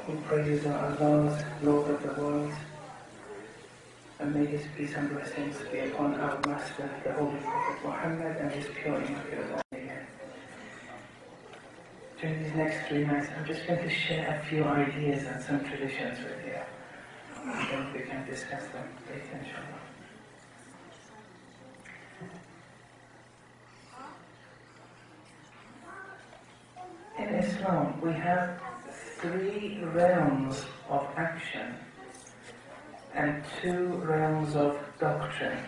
who praises Allah, Lord of the world, and may His peace and blessings be upon our Master, the Holy Prophet Muhammad, and His pure immaculate Amen. During these next 3 minutes, I'm just going to share a few ideas and some traditions with you, and then we can discuss them later, inshallah. In Islam, we have 3 realms of action and 2 realms of doctrine,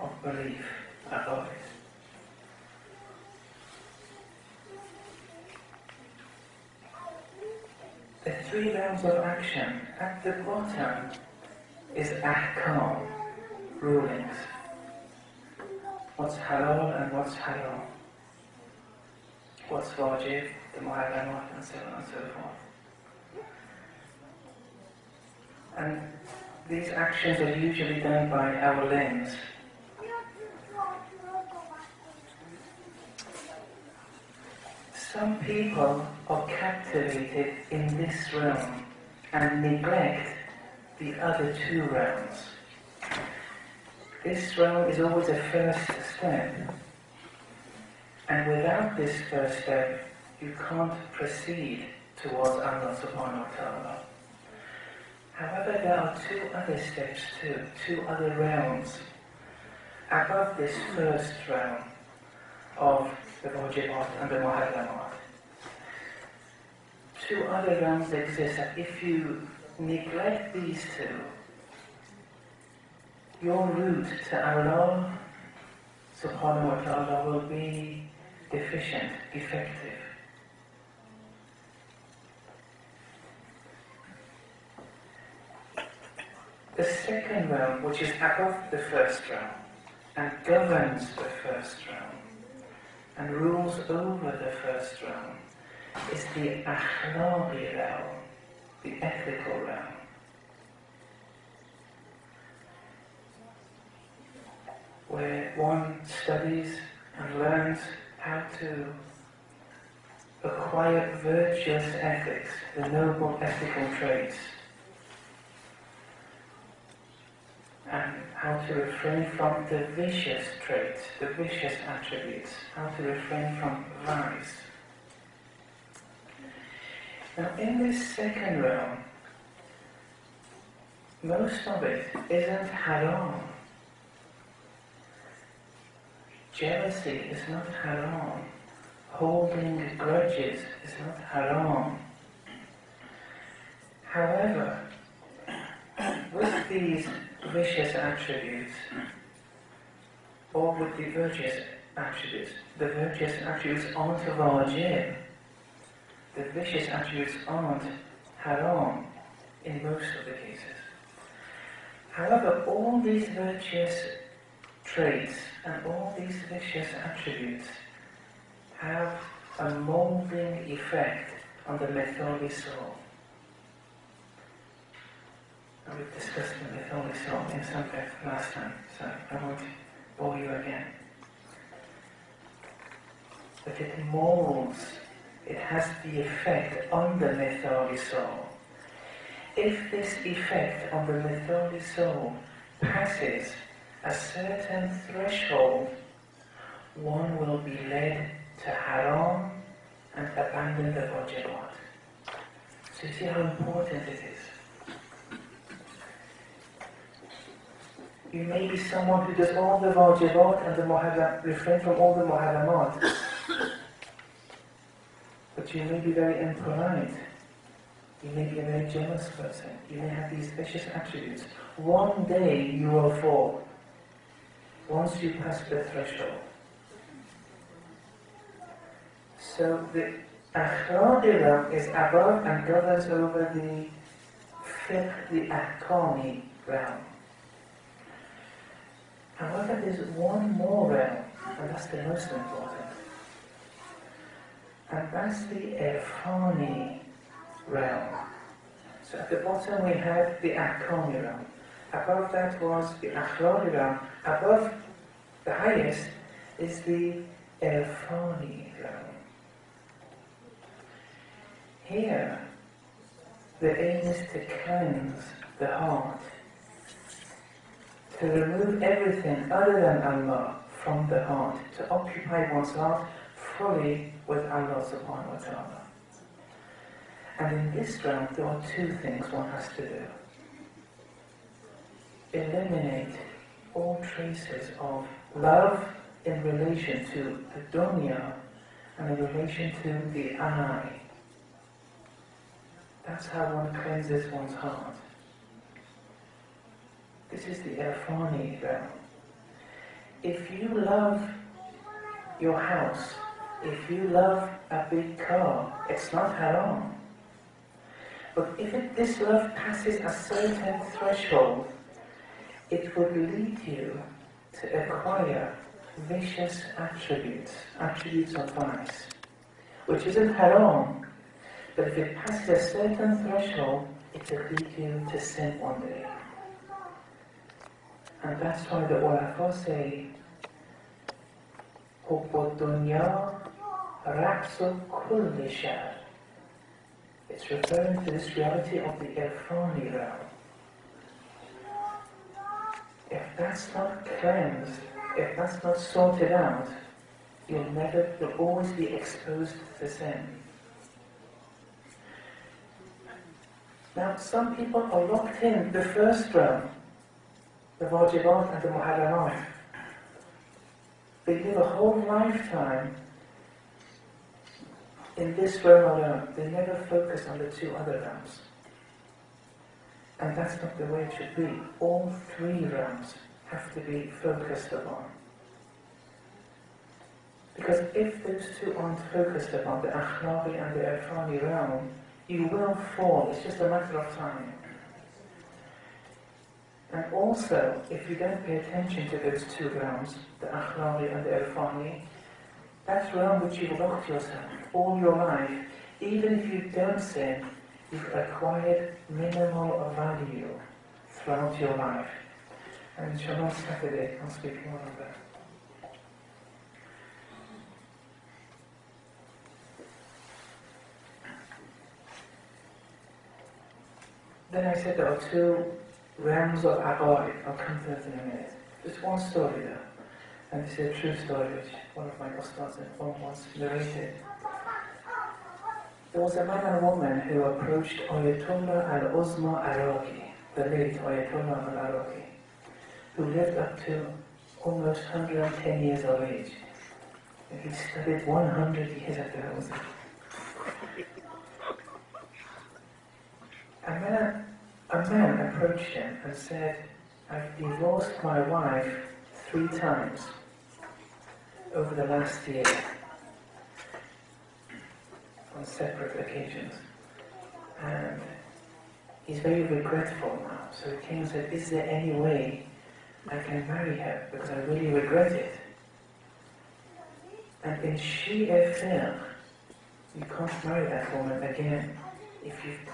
of belief, about it. The 3 realms of action, at the bottom is ahkam, rulings. What's halal and what's haram. What's wajib, the muharramat, and so on and so forth. And these actions are usually done by our limbs. Some people are captivated in this realm and neglect the other 2 realms. This realm is always a first step. And without this first step, you can't proceed towards Allah subhanahu wa ta'ala. However, there are 2 other steps too, 2 other realms above this first realm of the wajibat and the muharramat. 2 other realms exist, and if you neglect these 2, your route to Allah subhanahu wa ta'ala will be deficient, defective. The second realm, which is above the first realm and governs the first realm and rules over the first realm, is the akhlaqi realm, the ethical realm. Where one studies and learns how to acquire virtuous ethics, the noble ethical traits, and how to refrain from the vicious traits, the vicious attributes, how to refrain from vice. Now, in this second realm, most of it isn't haram. Jealousy is not haram. Holding grudges is not haram. However, with these vicious attributes, or with the virtuous attributes aren't wajib. The vicious attributes aren't haram in most of the cases. However, all these virtuous traits and all these vicious attributes have a molding effect on the methodi soul. And we've discussed the methodi soul in some depth last time, so I won't bore you again. But it molds, it has the effect on the methodi soul. If this effect on the methodi soul passes a certain threshold, one will be led to haram and abandon the wajibat. So you see how important it is. You may be someone who does all the wajibat and the refrain from all the muharramat, but you may be very impolite. You may be a very jealous person. You may have these vicious attributes. One day you will fall. Once you pass the threshold. So the akhlaqi realm is above and governs over the fiqh, the ahkami realm. However, there's one more realm, and that's the most important. And that's the irfani realm. So at the bottom we have the ahkami realm. Above that was the akhlaqi realm. Above the highest is the irfani realm. Here, the aim is to cleanse the heart, to remove everything other than Allah from the heart, to occupy one's heart fully with Allah subhanahu wa ta'ala. And in this round there are two things one has to do. Eliminate all traces of love in relation to the dunya and in relation to the I. That's how one cleanses one's heart. This is the irfani realm. If you love your house, if you love a big car, it's not haram. But if this love passes a certain threshold, it would lead you to acquire vicious attributes of vice, which isn't haram. But if it passes a certain threshold, it will lead you to sin one day. And that's why the ulama say, حُبُّ الدُّنْيَا رَأْسُ كُلِّ شَرٍ. It's referring to this reality of the irfani realm. If that's not cleansed, if that's not sorted out, you'll always be exposed to sin. Now, some people are locked in the first realm, the wajibat and the muharramat. They live a whole lifetime in this realm alone. They never focus on the two other realms. And that's not the way it should be. All three realms have to be focused upon. Because if those two aren't focused upon, the akhlaqi and the irfani realm, you will fall. It's just a matter of time. And also, if you don't pay attention to those two realms, the akhlaqi and the irfani, that realm which you've locked yourself all your life, even if you don't sin, you've acquired minimal value throughout your life. And inshallah Saturday I'll speak more on that. Then I said there are two realms of aqaid. I'll come to that in a minute. Just one story there. And this is a true story which one of my ustads once narrated. There was a man and woman who approached Ayatollah al-Uzma Iraqi, the late Ayatollah al-Iraqi, who lived up to almost 110 years of age. And he studied 100 years at the house. A man approached him and said, "I've divorced my wife 3 times over the last year, on separate occasions. And he's very regretful now. So he came and said, is there any way I can marry her? Because I really regret it." And in Shia fiqh, you can't marry that woman again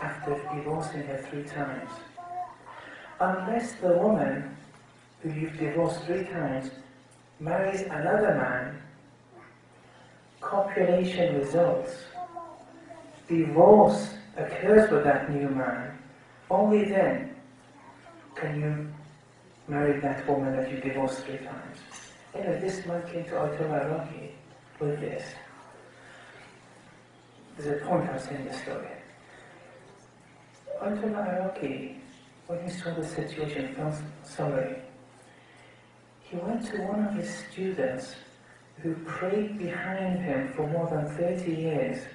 after divorcing her 3 times. Unless the woman who you've divorced 3 times marries another man, copulation results, divorce occurs with that new man, only then can you marry that woman that you divorced 3 times. Anyway, this man came to Ayatollah Iraqi with this. There's a point I was saying this story. Ayatollah Iraqi, when he saw the situation, felt sorry. He went to one of his students who prayed behind him for more than 30 years.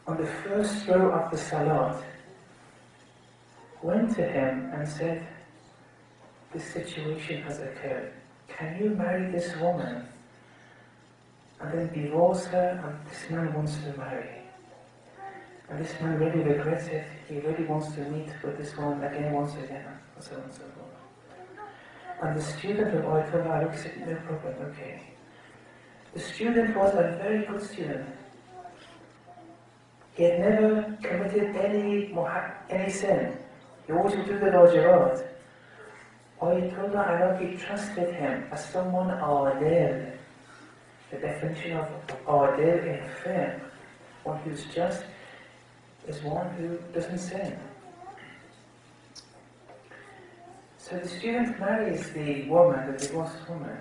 On the first row of the salat, went to him and said, "This situation has occurred. Can you marry this woman and then divorce her, and this man wants to marry? And this man really regrets it. He really wants to meet with this woman again once again," and so on and so forth. And the student of Ayatollah Iraqi said, "No problem, okay." The student was a very good student. He had never committed any sin. He always would do the wajibat. Ayatollah Iraqi trusted him as someone adil. The definition of adil in fiqh, one who's just, is one who doesn't sin. So the student marries the woman, the divorced woman,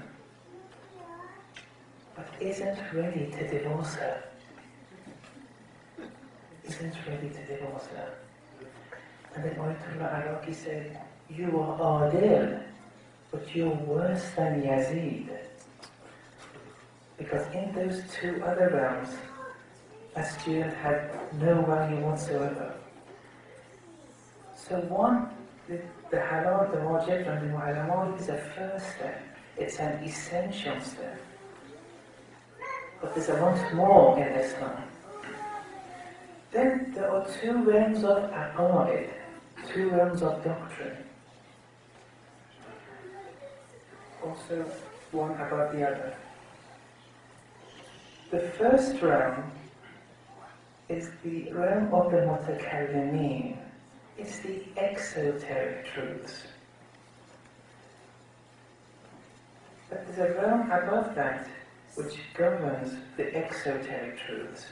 but isn't ready to divorce her. Isn't ready to divorce her. And then Ayatollah Iraqi said, you are Adil, but you're worse than Yazid. Because in those two other realms, a student had no value whatsoever. So one, the halal, the wajib, and the mu'alamat is a first step. It's an essential step. But there's a lot more in Islam. Then there are two realms of aqaid, two realms of doctrine. Also, one above the other. The first realm is the realm of the mutakallimin. It's the exoteric truths. But there's a realm above that which governs the exoteric truths.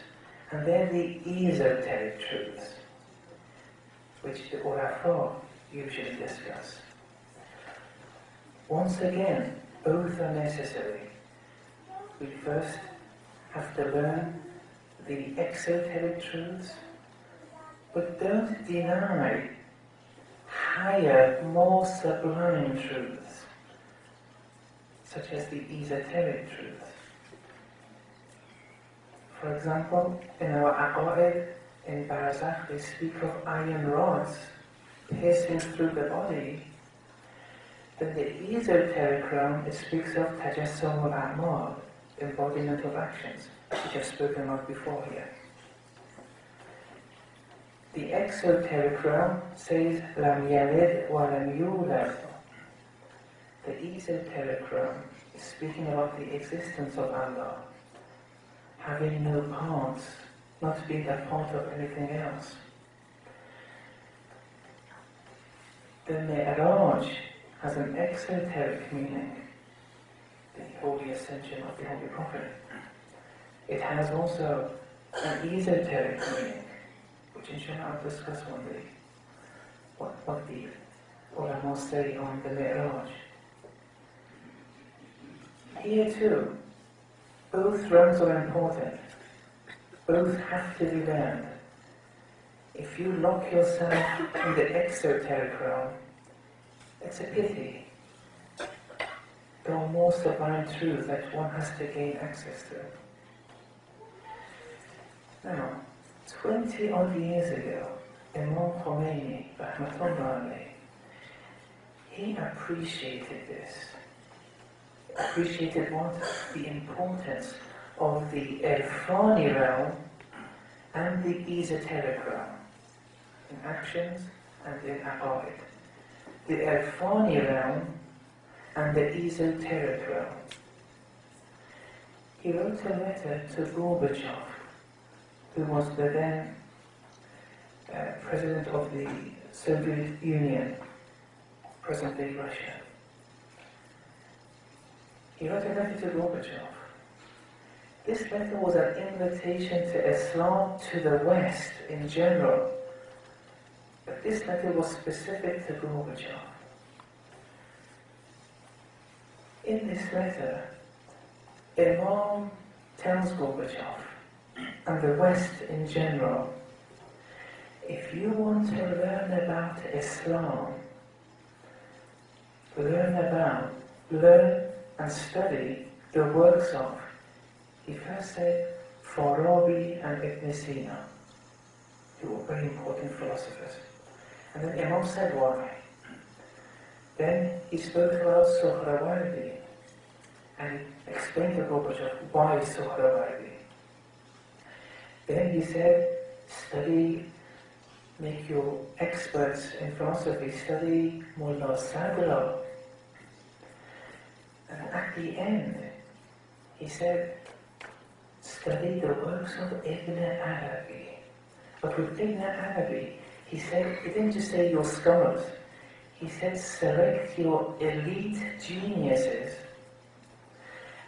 And they're the esoteric truths, which the Urafa usually discuss. Once again, both are necessary. We first have to learn the exoteric truths, but don't deny higher, more sublime truths, such as the esoteric truths. For example, in our aqaid, in Barzakh, they speak of iron rods piercing through the body. Then the esoteric realm, it speaks of tajassum al-a'mal, embodiment of actions, which I've spoken of before here. The exoteric realm says, lam yalid wa lam yulad. The esoteric realm is speaking about the existence of Allah, having no parts, not being a part of anything else. The Mi'raj has an exoteric meaning, the holy ascension of the Holy Prophet. It has also an esoteric meaning, which inshallah I'll discuss one day, what the ulama say on the Mi'raj. Here too, both realms are important. Both have to be learned. If you lock yourself in the exoteric realm, it's a pity. There are more sublime truths that one has to gain access to. Now, 20 odd years ago, Imam Khomeini, rahmatullah alayhi, he appreciated this. Appreciated what? The importance of the irfani realm and the esoteric realm, in actions and in aqaid. The irfani realm and the esoteric realm. He wrote a letter to Gorbachev, who was the then president of the Soviet Union, present-day Russia. He wrote a letter to Gorbachev. This letter was an invitation to Islam to the West in general, but this letter was specific to Gorbachev. In this letter, Imam tells Gorbachev and the West in general, if you want to learn about Islam, learn and study the works of, he first said, Farabi and Ibn Sina, who were very important philosophers. And then Imam said why. Then he spoke about Suhrawardi and explained to Gorbachev why Suhrawardi. Then he said, study, make you experts in philosophy, study Mullah Sadra. And at the end, he said, study the works of Ibn Arabi. But with Ibn Arabi, he said, he didn't just say your scholars, he said select your elite geniuses,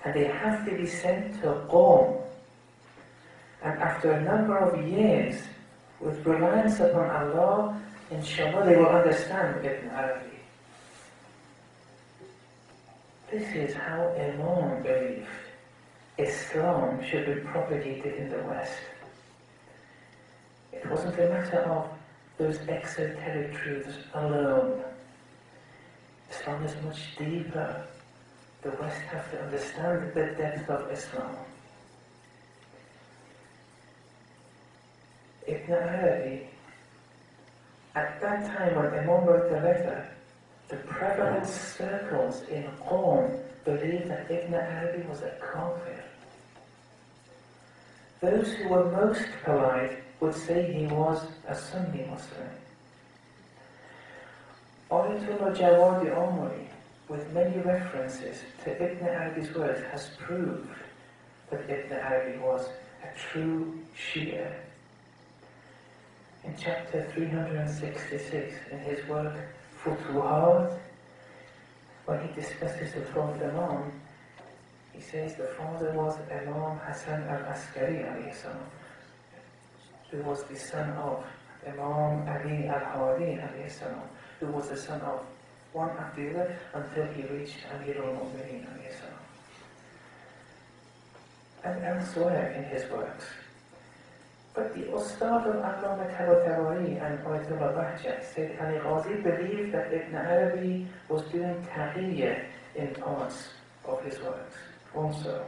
and they have to be sent to Qom. And after a number of years, with reliance upon Allah, inshallah they will understand Ibn Arabi. This is how Imam believed Islam should be propagated in the West. It wasn't a matter of those exoteric truths alone. Islam is much deeper. The West have to understand the depth of Islam. Ibn Arabi, at that time when Imam wrote the letter, the prevalent circles in Qom believed that Ibn Arabi was a kafir. Those who were most polite would say he was a Sunni Muslim. Ayatollah Jawadi Omari, with many references to Ibn Arabi's words, has proved that Ibn Arabi was a true Shia. In chapter 366, in his work Futuhat, when he discusses the 12th Imam, he says the father was Imam Hassan al-Askari alayhi salam, who was the son of Imam Ali al-Hadi alayhi salam, who was the son of one after the other until he reached Amir al-Mu'mineen alayhi salam. And elsewhere in his works. But the Ustad of Allama Tabatabai and Ayatollah Bahjah, Sayyid Ali Ghazi, believed that Ibn Arabi was doing taqiyya in parts of his works also.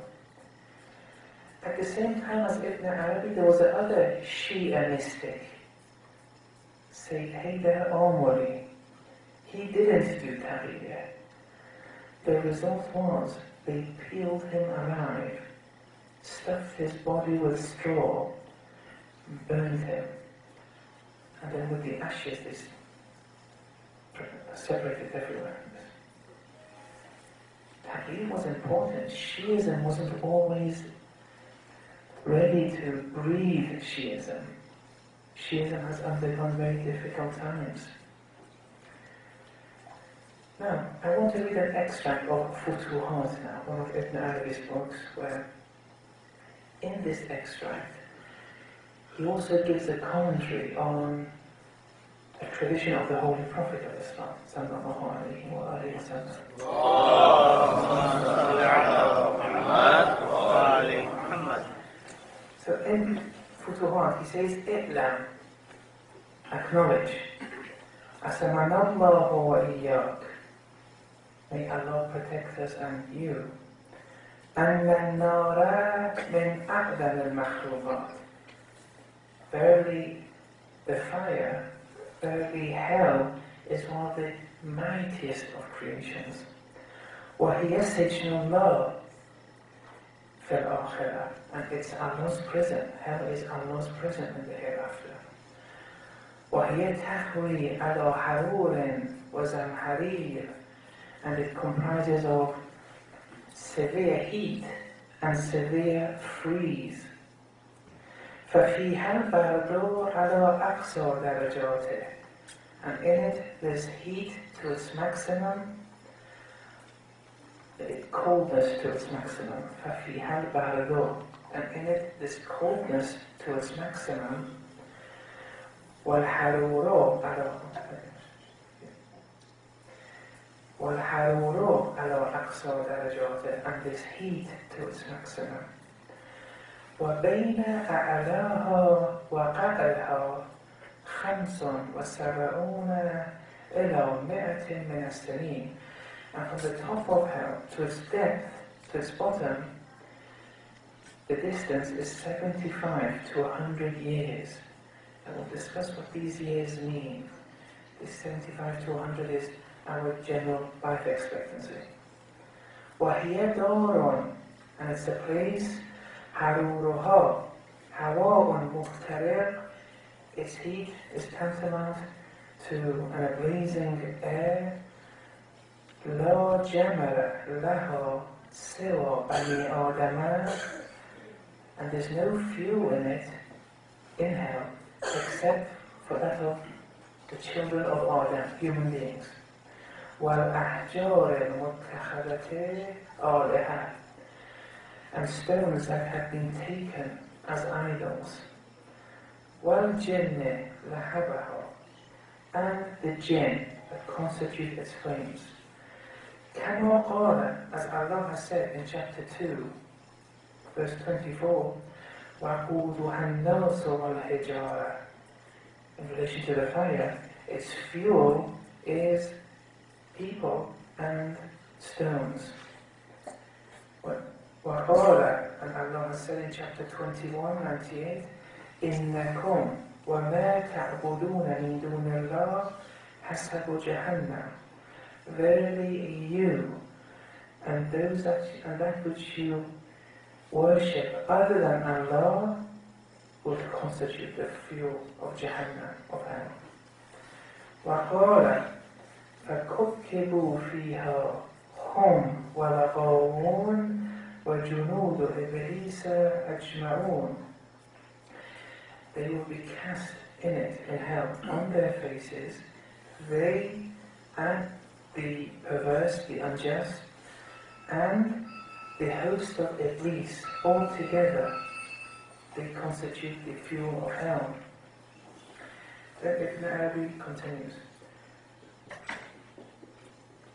At the same time as Ibn Arabi, there was another Shia mystic, Sayyid Haydar Amwari. He didn't do taqiyya. The result was they peeled him alive, stuffed his body with straw, burned him, and then with the ashes they separated everywhere. Taqiyya was important. Shiism wasn't always ready to breathe Shiism. Shiism has undergone very difficult times. Now, I want to read an extract of Futuhat now, one of Ibn Arabi's books, where in this extract he also gives a commentary on a tradition of the Holy Prophet of Islam, sallallahu alayhi wa alayhi wa sallam. So in Futuhat he says, I'lam, acknowledge, Asamanallahu wa iyyak, may Allah protect us and you, Anna an-nara min a'dam al-makhluqat, verily the fire, verily hell is one of the mightiest of creations. وَهِيَ سِجْنُ اللَّهِ فِي الْآخِرَةِ, and it's Allah's prison. Hell is Allah's prison in the hereafter. وَهِيَ تَحْوِي عَلَى حَرُورٍ وَزَمْحَرِيرٍ, and it comprises of severe heat and severe freeze. فَفِيهَا الْبَرْدُ عَلَى أَقْصَى دَرَجَاتِهِ, and in it there's heat to its maximum, coldness to its maximum. فَفِيهَا الْبَرْدُ, and in it there's coldness to its maximum. وَالْحَرُورُ عَلَى أَقْصَى دَرَجَاتِهِ, and there's heat to its maximum. وبين أعلاها وقعرها 75 إلى 100 من السنين, and from the top of hell to its depth, to its bottom, the distance is 75 to 100 years. And we'll discuss what these years mean. This 75 to 100 is our general life expectancy. وهي دار, and it's a place, حرورها هواء مخترق, its heat is tantamount to an blazing air. لا جمل لها سوى بني آدم, and there's no fuel in it, in hell, except for that of the children of Adam, human beings. وَالْأَحْجَارِ الْمُتَّخَذَةِ آلِهَةً, and stones that have been taken as idols. وَالْجِنِّ لَهَبَهَا, and the jinn that constitute its flames. كَمَا قَالَ, as Allah has said in chapter 2, verse 24, وَقُودُهَا النَّاسُ وَالْحِجَارَةُ, in relation to the fire, its fuel is people and stones. وَقَالَ, and Allah has said in chapter 21, 98, إِنَّكُمْ وَمَا تَعْبُدُونَ مِن دُونِ اللَّهِ حَسَبُ جَهَنَّمَ, verily you and that which you worship other than Allah would constitute the fuel of Jahannam, of hell. وَقَالَ فَكُبْكِبُوا فِيهَا هُمْ وَالْغَاوُونَ وَجُنُودُ إِبْلِيسَ أَجْمَعُونَ, they will be cast in it, in hell, on their faces, they and the perverse, the unjust, and the host of Iblis, all together, they constitute the fuel of hell. Then Ibn Arabi continues,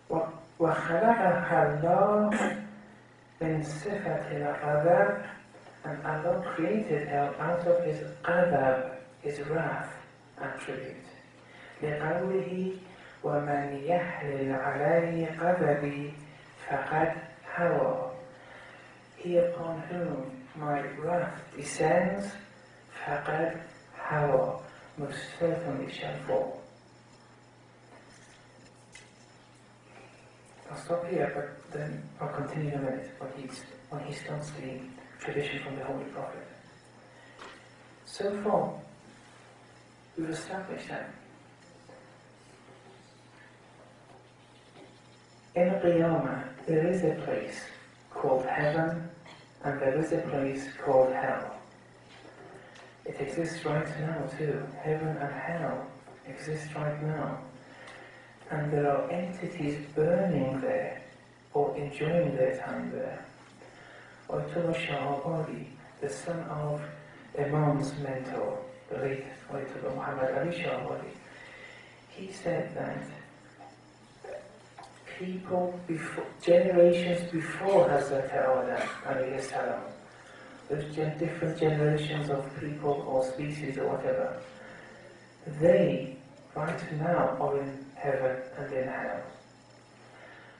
وَخَلَقَهَا اللَّهُ مِنْ صِفَةِ الْغَضَبِ, and Allah created her out of His ghadab, His wrath attribute. لِقَوْلِهِ وَمَنْ يَحْلِلْ عَلَيْهِ غَضَبِي فَقَدْ هَوَى, he upon whom my wrath descends, فَقَدْ هَوَى, most certainly shall fall. I'll stop here, but then I'll continue in a minute when he starts the tradition from the Holy Prophet. So far, we've established that in Qiyamah there is a place called heaven and there is a place called hell. It exists right now too. Heaven and hell exist right now. And there are entities burning there or enjoying their time there. Ayatollah Shah, the son of Imam's mentor, the late Ayatollah Muhammad Ali Shah, he said that people generations before Hazrat Adam alayhi salam, those different generations of people or species or whatever, they right now are in heaven and in hell.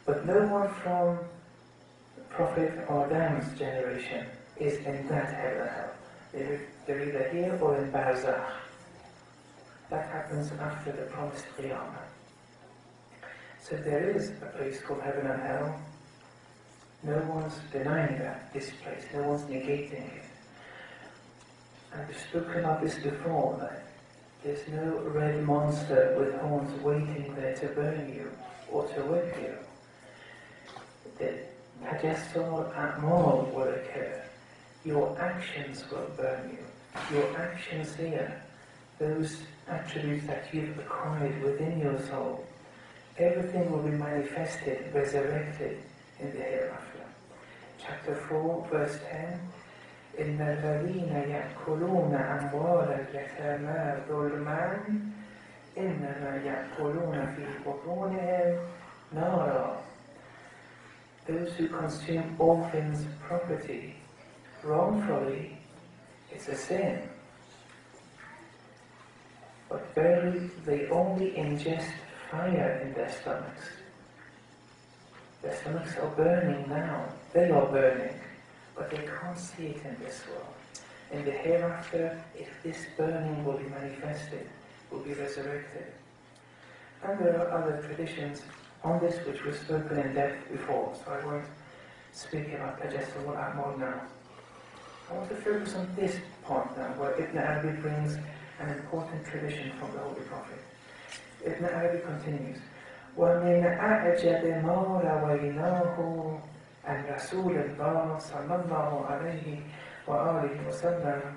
But no one from Prophet Adam's generation is in that heaven and hell. They're either here or in Barzakh. That happens after the promised Qiyamah. So there is a place called heaven and hell. No one's denying that, this place. No one's negating it. And we've spoken of this before, that there's no red monster with horns waiting there to burn you or to whip you. The tajassum al-a'mal will occur. Your actions will burn you. Your actions here, those attributes that you've acquired within your soul, everything will be manifested, resurrected in the hereafter. Chapter 4, verse 10, إِنَّ الَّذِينَ يَأْكُلُونَ أَمْوَالَ الْيَتَامَى ظُلْمًا إِنَّمَا يَأْكُلُونَ فِي بُطُونِهِمْ نَارًا. Those who consume orphans' property wrongfully, it's a sin. But verily they only ingest fire in their stomachs. Their stomachs are burning now. They are burning, but they can't see it in this world. In the hereafter, if this burning will be manifested, will be resurrected. And there are other traditions on this which were spoken in depth before, so I won't speak about Tajassum al-A'mal now. I want to focus on this part now, where Ibn Arabi brings an important tradition from the Holy Prophet. Ibn Arabi continues, وَمِنْ أَعْجَبِ مَا رَوَيْنَاهُ عَنْ رَسُولِ اللَّهِ صَلَّى اللَّهُ عَلَيْهِ وَآلِهِ وَسَلَّمَ,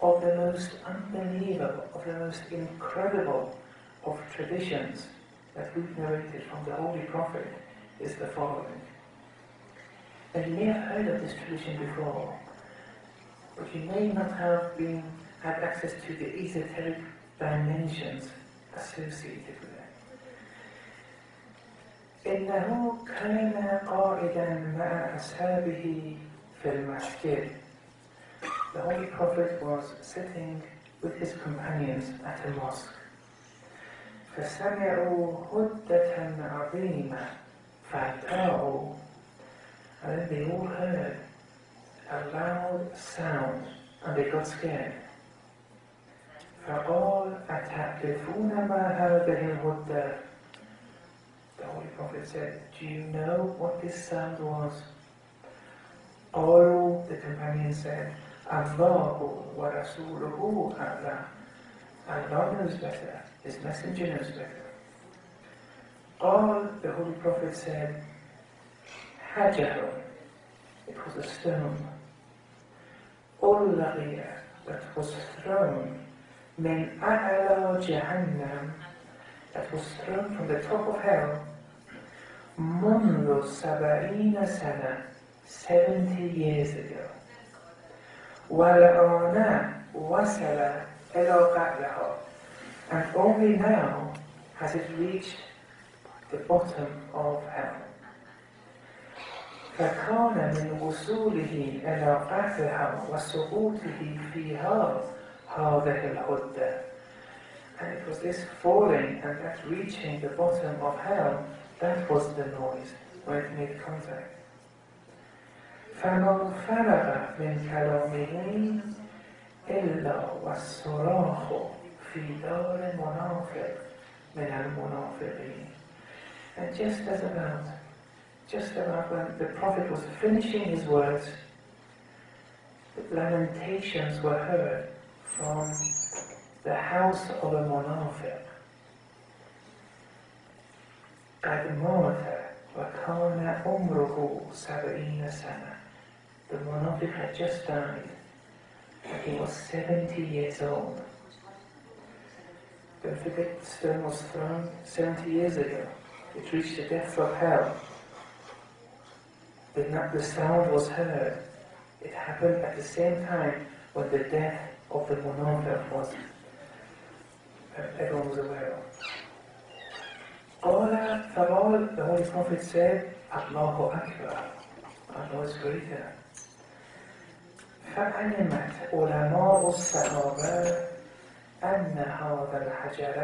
of the most unbelievable, of the most incredible of traditions that we've narrated from the Holy Prophet is the following. And you may have heard of this tradition before, but you may not have been had access to the esoteric dimensions associated with it. إنه كان قائدا مع أصحابه في المسجد. The Holy Prophet was sitting with his companions at a mosque. فسمعوا هدة عظيمة فأتاعوا. And then they all heard a loud sound and they got scared. فقال أتعرفون ما هذه الهدة? The Holy Prophet said, do you know what this sound was? All the companions said, Allahu wa Rasuluhu a'lam. Allah knows better, His Messenger knows better. All the Holy Prophet said, Hajar, it was a stone. Ullaghiyah, that was thrown. Min a'la jahannam, that was thrown from the top of hell. منذ 70 سنة, 70 years ago. وَالْآنَ وَصَلَ إِلَى قَعْلَهَا. And only now has it reached the bottom of hell. فكان من وصوله إلى قعرها وسقوطه فيها هذه الهدة. And it was this falling and that reaching the bottom of hell, that was the noise when it made contact. فما فرغ من كلامه إلا والصراخ في دار منافق من المنافقين. And just about when the Prophet was finishing his words, the lamentations were heard from the house of a munafiq. قد مات وكان عمره 70 سنة. The munafiq had just died and he was 70 years old. Don't forget, the stone was thrown 70 years ago. It reached the depth of hell. The sound was heard. It happened at the same time when the death of the munafiq was, everyone was aware of. فقال, the Holy Prophet said, Allahu Akbar, Allah is greater. فعلمت علماء الصحابة أن هذا الحجر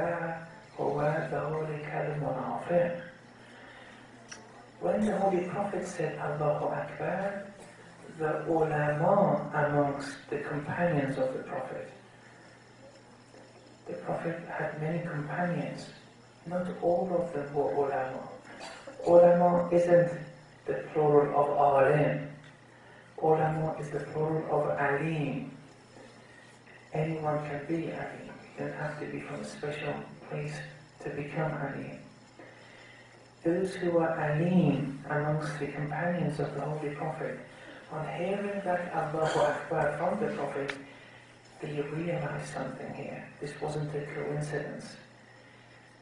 هو ذلك المنافق. When the Holy Prophet said Allahu Akbar, the ulama amongst the companions of the Prophet had many companions. Not all of them were ulama. Ulama isn't the plural of alim. Ulama is the plural of alim. Anyone can be alim. You don't have to be from a special place to become alim. Those who were alim amongst the companions of the Holy Prophet, on hearing that Allahu Akbar from the Prophet, they realized something here. This wasn't a coincidence.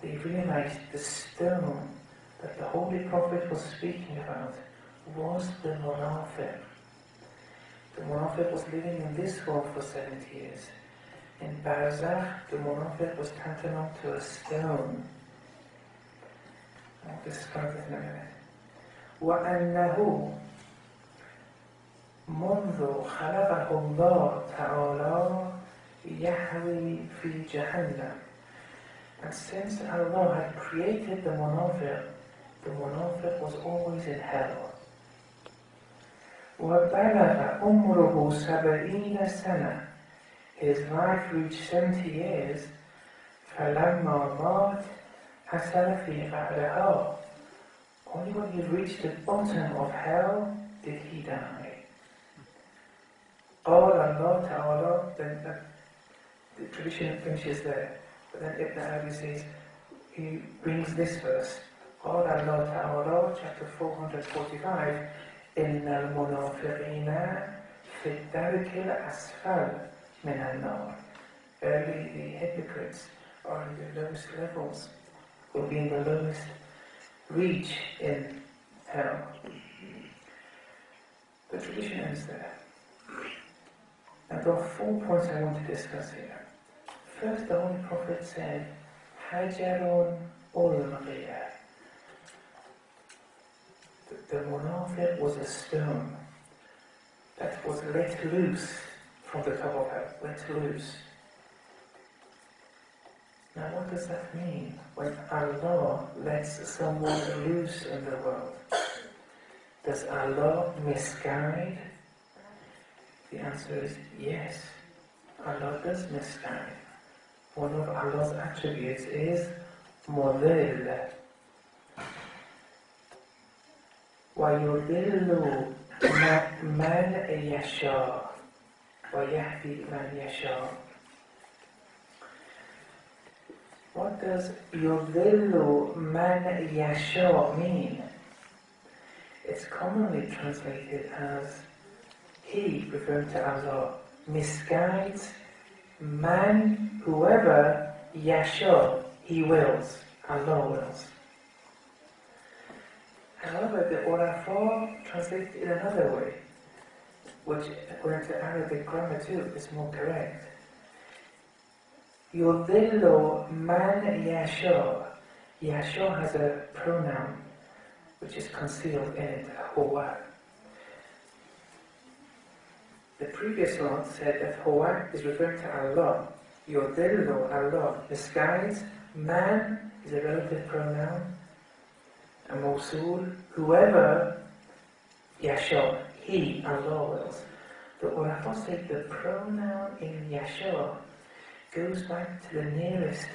They realized the stone that the Holy Prophet was speaking about was the munafiq. The munafiq was living in this world for 70 years. In Barzakh, the munafiq was tantamount to a stone. I'll describe it in a minute. وَأَنَّهُ منذ خلقه الله تعالى يحوي في جهنم. And since Allah had created the munafiq was always in hell. وَبَلَغَ عُمْرُهُ 70 سَنَةً. His life reached 70 years. فَلَمَّا مَاتَ حَسَلَ فِي قَعْرِهَا. Only when he reached the bottom of hell did he die. قال الله تعالى, then the tradition finishes there. But then Ibn Arabi says, he brings this verse. قال الله تعالى, chapter 445, إِنَّ الْمُنَافِقِينَ فِي الدَّرْكِ الْأَسْفَلِ مِنَ النَّارِ. Verily the hypocrites are in the lowest levels, will be in the lowest reach in hell. The tradition ends there. Now there are 4 points I want to discuss here. First, the Holy Prophet said, Hajarun ulqiyah. The Munafiq was a stone that was let loose from the top of her, let loose. Now what does that mean? When Allah lets someone loose in the world, does Allah misguide? The answer is yes. Allah does misguide. One of Allah's attributes is مُضِلٌّ. وَيُضِلُّ مَنْ يَشَاءُ وَيَهْدِي مَنْ يَشَاءُ. What does يُضِلُّ مَنْ يَشَاءُ mean? It's commonly translated as He, referring to Allah, misguides man, whoever yasha, He wills, Allah wills. However, the Urafa translates it in another way, which according to Arabic grammar too is more correct. Yudillu man yasha. Yasha has a pronoun which is concealed in it, huwa. The previous one said that huwa is referring to Allah. Yudillu, Allah, misguides. Man is a relative pronoun. A mawsul, whoever yasha, He, Allah wills. The Urafa said the pronoun in yasha goes back to the nearest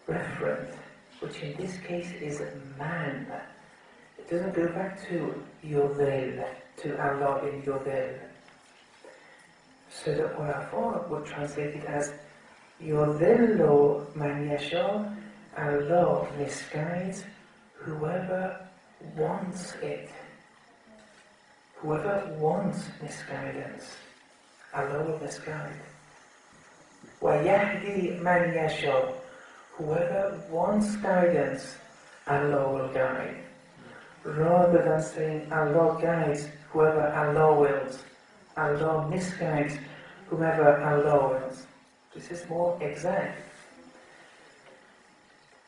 referent, which in this case is man. It doesn't go back to Yudil, to Allah in Yudil. So the Urafa would translate it as Yudillu man yasha, Allah misguides whoever wants it. Whoever wants misguidance, Allah will misguide. وَيَهْدِي مَنْ يَشَاءُ. Whoever wants guidance, Allah will guide. Rather than saying Allah guides whoever Allah wills, Allah misguides whomever Allah wills. This is more exact.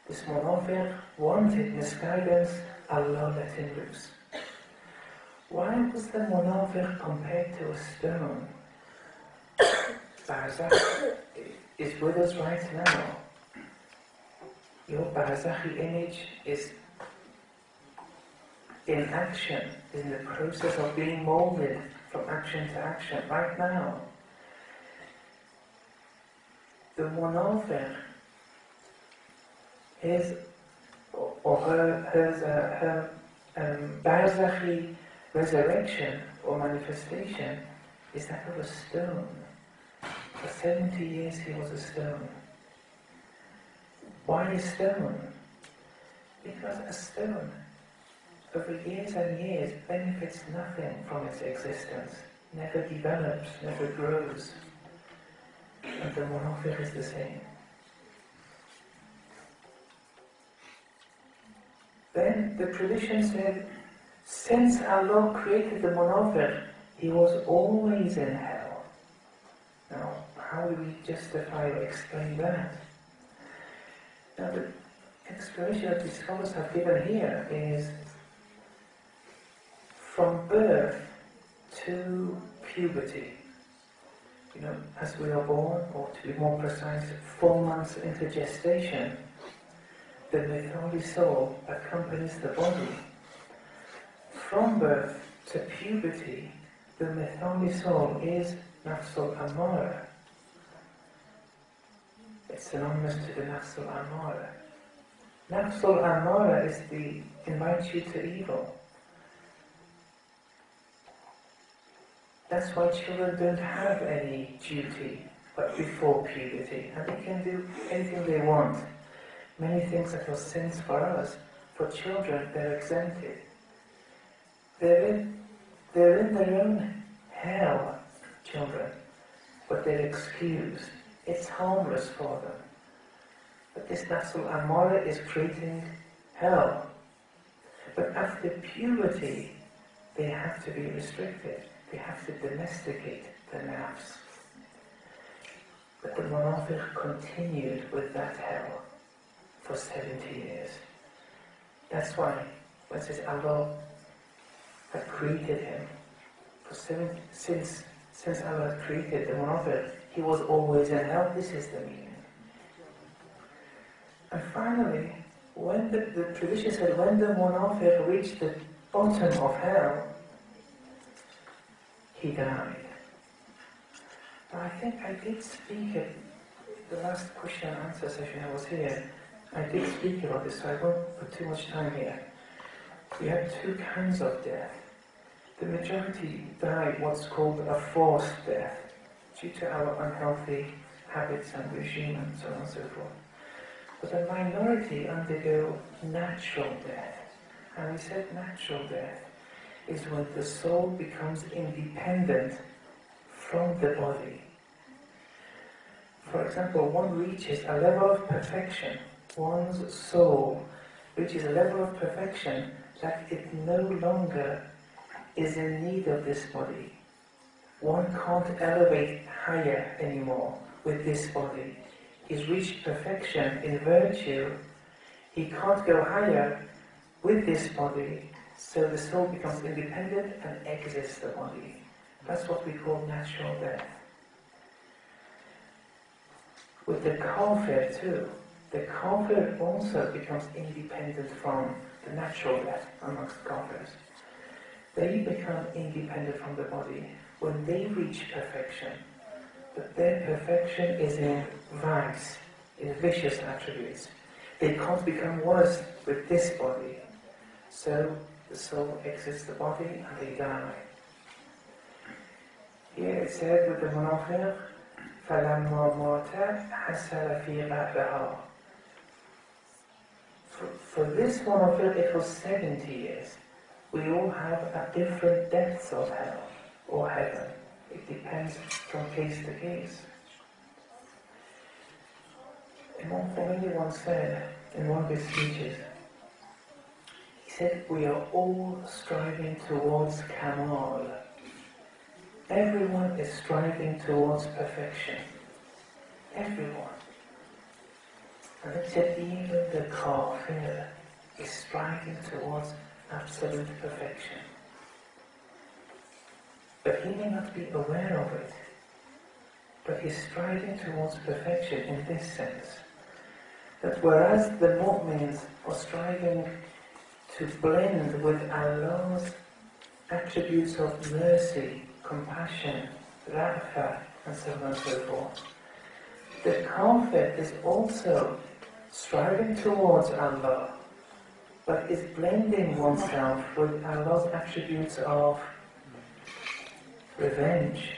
This Munafiq wanted misguidance, Allah let him loose. Why was the Munafiq compared to a stone? Barzakh is with us right now. Your Barzakhi image is in action, is in the process of being molded from action to action right now. The Munafiq, his or her Barzakhi resurrection or manifestation is that of a stone. For 70 years he was a stone. Why a stone? Because a stone, over years and years, benefits nothing from its existence, never develops, never grows. And the Munafiq is the same. Then the tradition said, since Allah created the Munafiq, he was always in hell. Now, how do we justify or explain that? Now, the explanation that the scholars have given here is from birth to puberty. You know, as we are born, or to be more precise, 4 months into gestation, the Mithali soul accompanies the body. From birth to puberty, the Mithali soul is Nafsul Amara. It's synonymous to the Nafsul Amara. Nafsul Amara is the invites you to evil. That's why children don't have any duty but before puberty, and they can do anything they want. Many things that are sins for us, for children, they're exempted. They're in their own hell, children, but they're excused. It's harmless for them. But this Nafsul Amara is creating hell. But after puberty, they have to be restricted. They have to domesticate the nafs. But the Munafiq continued with that hell for 70 years. That's why when it says Allah had created him, since Allah had created the Munafiq, he was always in hell. This is the meaning. And finally, when the tradition said when the Munafiq reached the bottom of hell, he died. But I think I did speak at the last question and answer session I was here. I did speak about this, so I won't put too much time here. We have two kinds of death. The majority die what's called a forced death, due to our unhealthy habits and regime and so on and so forth. But a minority undergo natural death. And we said natural death is when the soul becomes independent from the body. For example, one reaches a level of perfection, one's soul reaches a level of perfection that it no longer is in need of this body. One can't elevate higher anymore with this body. He's reached perfection in virtue. He can't go higher with this body, so the soul becomes independent and exits the body. That's what we call natural death. With the kafir too, the kafir also becomes independent from the natural death amongst kafirs. They become independent from the body when they reach perfection. But their perfection is in vice, in vicious attributes. They can't become worse with this body. So the soul exits the body and they die. Here it said with the Munafiq, فَلَمَّا مَاتَ حَسَلَ فِي قَعْبَهَا. For this Munafiq it was 70 years. We all have a different depths of hell or heaven. It depends from case to case. Imam Khomeini once said in one of his speeches, he said, we are all striving towards Kamal. Everyone is striving towards perfection. Everyone. And he said, even the kafir is striving towards absolute perfection. But he may not be aware of it. But he's striving towards perfection in this sense. That whereas the mu'mins are striving to blend with Allah's attributes of mercy, compassion, ra'fa, and so on and so forth, the kafir is also striving towards Allah, but is blending oneself with Allah's attributes of revenge,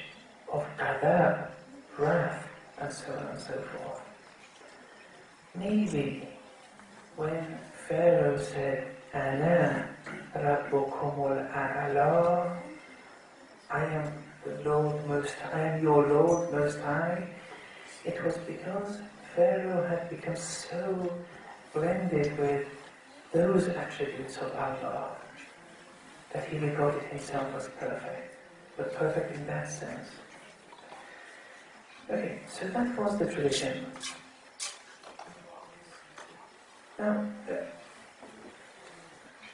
of adab, wrath, and so on and so forth. Maybe when Pharaoh said, Ana Rabbukumul A'la, I am your Lord Most High, it was because Pharaoh had become so blended with those attributes of Allah that he regarded himself as perfect, but perfect in that sense. Okay, so that was the tradition. Now,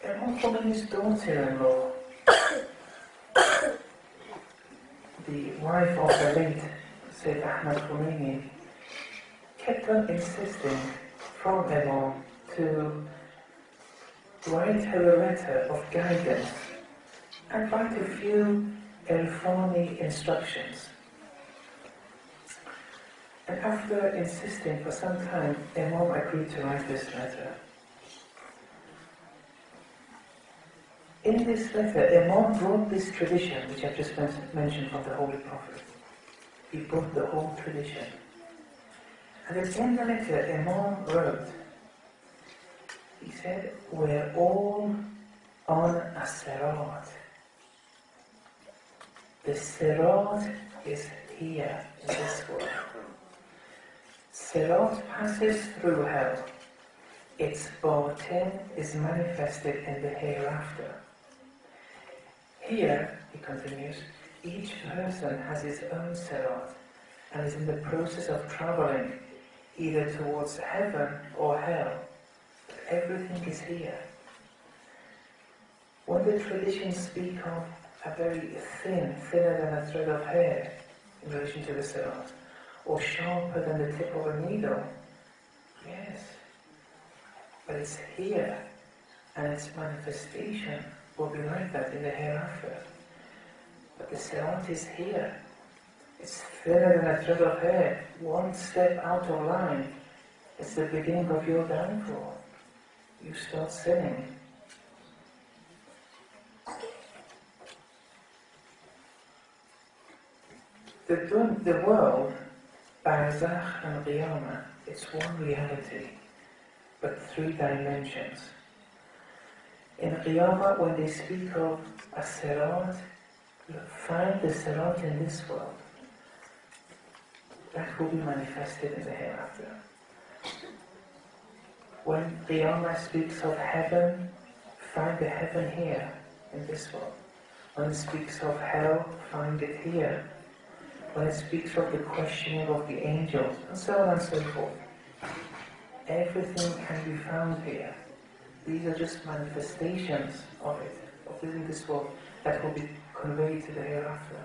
Imam Khomeini's daughter-in-law, the wife of the late Sayyid Ahmad Khomeini, kept on insisting from Imam to write her a letter of guidance and write a few Irfani instructions. And after insisting for some time, Imam agreed to write this letter. In this letter, Imam brought this tradition, which I've just mentioned from the Holy Prophet. He brought the whole tradition. And in the letter, Imam wrote, he said, we're all on a sirat. The sirat is here in this world. Sirat passes through hell. Its batin is manifested in the hereafter. Here, he continues, each person has his own sirat, and is in the process of traveling either towards heaven or hell. Everything is here. When the traditions speak of a very thinner than a thread of hair in relation to the Sirat, or sharper than the tip of a needle, yes, but it's here, and its manifestation will be like that in the hereafter. But the Sirat is here. It's thinner than a thread of hair. One step out of line, it's the beginning of your downfall. You start sinning. The world, Barzakh and Qiyamah, it's one reality, but three dimensions. In Qiyamah, when they speak of a Sirat, find the Sirat in this world. That will be manifested in the hereafter. When Qiyamah speaks of heaven, find the heaven here, in this world. When it speaks of hell, find it here. When it speaks of the questioning of the angels, and so on and so forth. Everything can be found here. These are just manifestations of it, of living this world, that will be conveyed to the hereafter.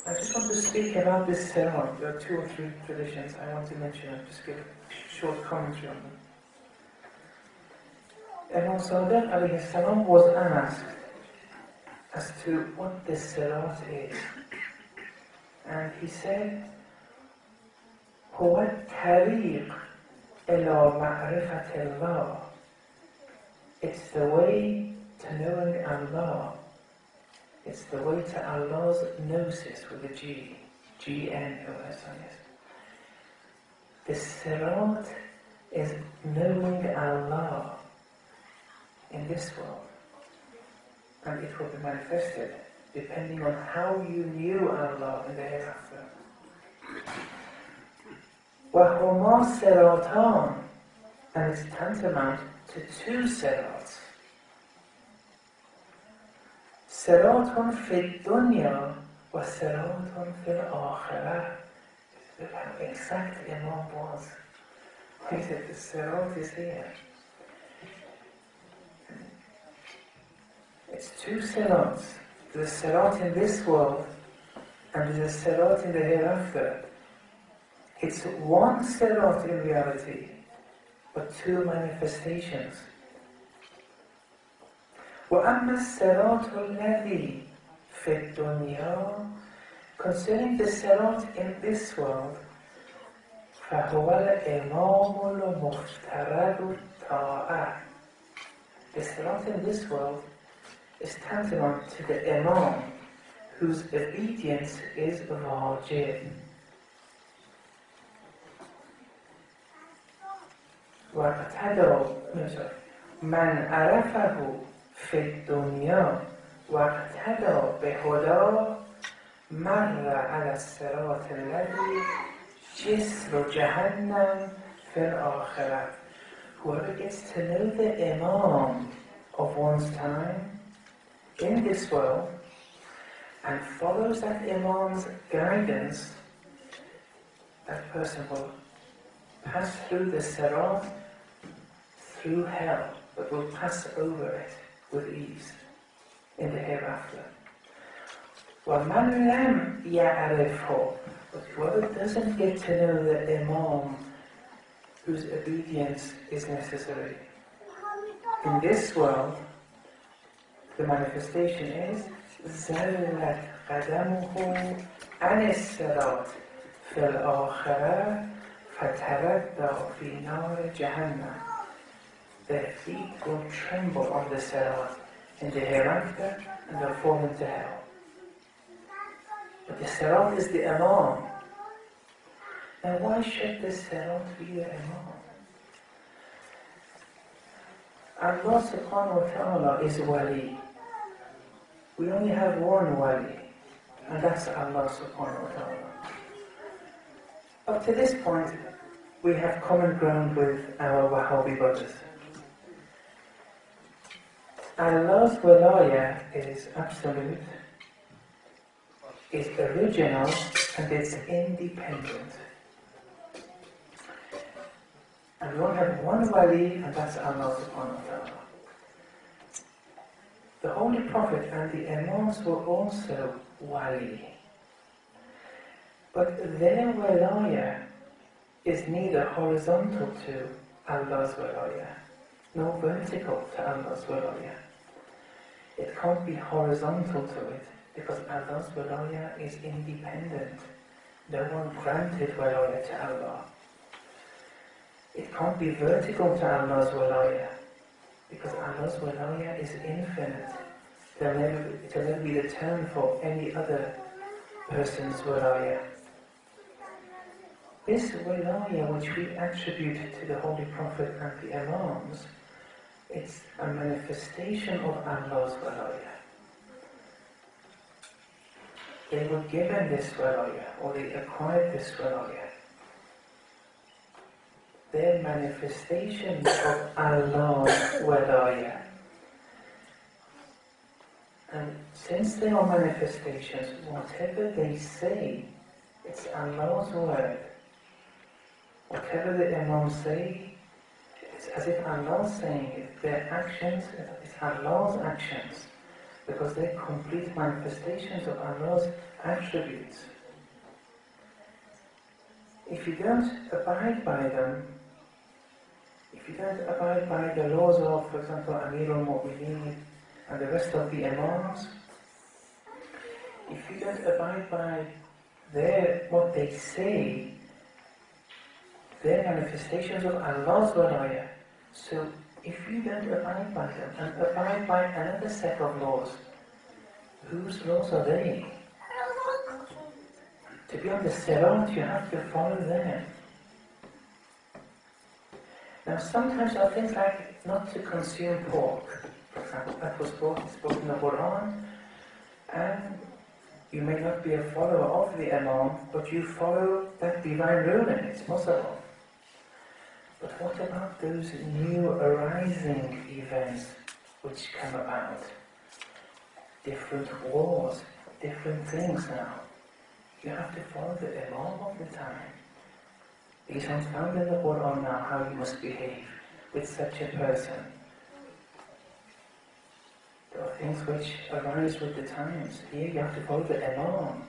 I just want to speak about this Sirat. There are 2 or 3 traditions I want to mention and just give a short commentary on them. Imam Sadiq alayhi salam was asked as to what the Sirat is. And he said, هو الطريق إلى معرفة الله. It's the way to knowing Allah. It's the way to Allah's gnosis with a G. G-N-O-S-I-S. The Sirat is knowing Allah in this world. And it will be manifested depending on how you knew Allah in the hereafter. وَهُمَا صِرَاطَانِ, and it's tantamount to 2 Sirats. صِرَاطٌ فِي الدُّنْيَا وَصِرَاطٌ فِي الْآخِرَةِ. Look how exact Imam was. He said the Sirat is here. It's 2 Sirats. There's a Sirat in this world and there's a Sirat in the hereafter. It's 1 Sirat in reality, but 2 manifestations. وَأَمَّا الصِّرَاطُ الَّذِي فِي الدُّنْيَا, concerning the Sirat in this world, فَهُوَ الْإِمَامُ الْمُفْتَرَضُ الطَّاعَةِ. The Sirat in this world is tantamount to the Imam, whose obedience is wajib. مَنْ عَرَفَهُ فِي الدُّنْيَا وَاقْتَدَى بِهُدَى مَرَّ عَلَى الصِّرَاطِ الَّذِي جِسْرُ جَهَنَّمَ فِي الْآخِرَةِ. Whoever gets to know the Imam of one's time in this world and follows that Imam's guidance, that person will pass through the Sirat, through hell, but will pass over it with ease in the hereafter. وَمَنْ لَمْ يَعْرِفْهُ, but whoever doesn't get to know the Imam whose obedience is necessary in this world, the manifestation is زَلَّتْ قَدَمُهُ عَنِ الصِّرَاطِ فِي الْآخِرَةِ فَتَرَدَّى فِي نَارِ جَهَنَّمَ. Their feet will tremble on the Sirat in the hereafter and they'll fall into hell. But the Sirat is the Imam. Now why should the Sirat be the Imam? Allah subhanahu wa ta'ala is Wali. We only have one Wali, and that's Allah subhanahu wa ta'ala. Up to this point, we have common ground with our Wahhabi brothers. Allah's Walaya is absolute. is original and it's independent. And we only have one wali, and that's Allah subhanahu wa ta'ala. The Holy Prophet and the Imams were also wali. But their walaya is neither horizontal to Allah's walaya, nor vertical to Allah's walaya. It can't be horizontal to it, because Allah's walaya is independent. No one granted walaya to Allah. It can't be vertical to Allah's walaya, because Allah's walaya is infinite. It will never be the term for any other person's walaya. This wilaya which we attribute to the Holy Prophet and the Imams, it's a manifestation of Allah's wilaya. They were given this wilaya, or they acquired this wilaya. They're manifestations of Allah's wilaya. And since they are manifestations, whatever they say, it's Allah's word. Whatever the Imams say, it's as if Allah's saying it. Their actions, it's Allah's actions, because they're complete manifestations of Allah's attributes. If you don't abide by them, if you don't abide by the laws of, for example, Amir al-Mu'mineen and the rest of the Imams, if you don't abide by what they say, they're manifestations of Allah's walaya. So if you don't abide by them and abide by another set of laws, whose laws are they? To be on the sirat, you have to follow them. Now sometimes there are things like not to consume pork. For example, that was spoken in the Quran, and you may not be a follower of the Imam, but you follow that divine ruling. It's possible. But what about those new arising events which come about? Different wars, different things now. You have to follow the Imam of the time. These are found in the Quran now, how you must behave with such a person. There are things which arise with the times. Here you have to follow the Imam,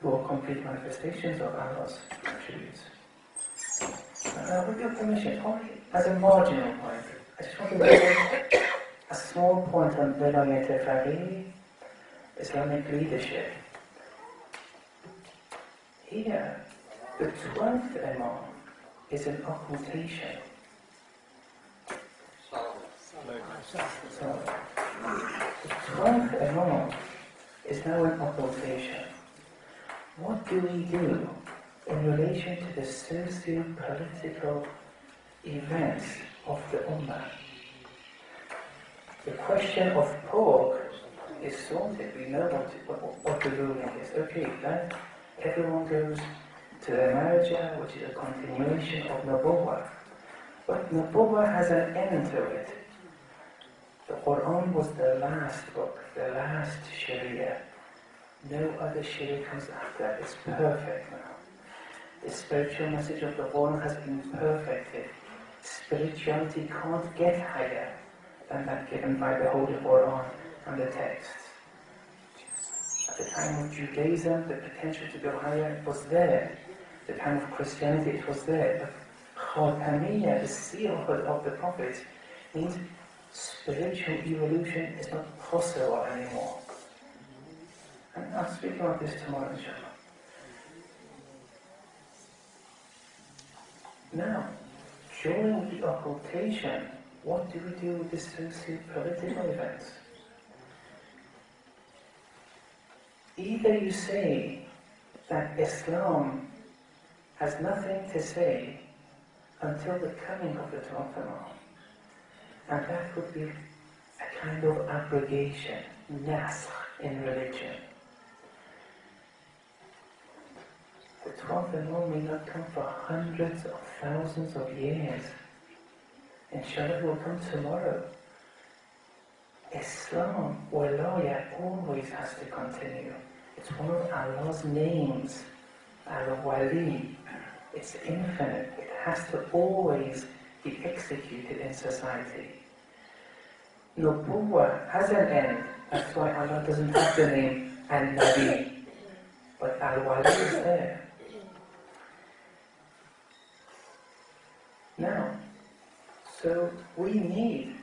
who are complete manifestations of Allah's attributes. Now, with your permission, only as a marginal point, I just want to make a small point on Wilayat al-Faqih, Islamic leadership. Here, the 12th Imam is an occultation. So, the 12th Imam is now an occultation. What do we do in relation to the socio-political events of the Ummah? The question of pork is sorted. We know what the ruling is. Okay, then everyone goes to the marriage, which is a continuation of Nubuwwah. But Nubuwwah has an end to it. The Quran was the last book, the last Sharia. No other Sharia comes after. It's perfect now. The spiritual message of the Quran has been perfected. Spirituality can't get higher than that given by the Holy Quran and the texts. At the time of Judaism, the potential to go higher was there. At the time of Christianity, it was there. But Khatamiyya, the sealhood of the Prophet, means spiritual evolution is not possible anymore. And I'll speak about this tomorrow, inshallah. Now, during the occultation, what do we do with the socio-political events? Either you say that Islam has nothing to say until the coming of the 12th Imam, and that would be a kind of abrogation, nasakh in religion. The 12th Imam may not come for hundreds of thousands of years. Inshallah, it will come tomorrow. Islam, walaya, always has to continue. It's one of Allah's names, Al-Wali. It's infinite. It has to always be executed in society. Nubuwwah has an end. That's why Allah doesn't have the name Al-Nabi. But Al-Wali is there. Now, so we need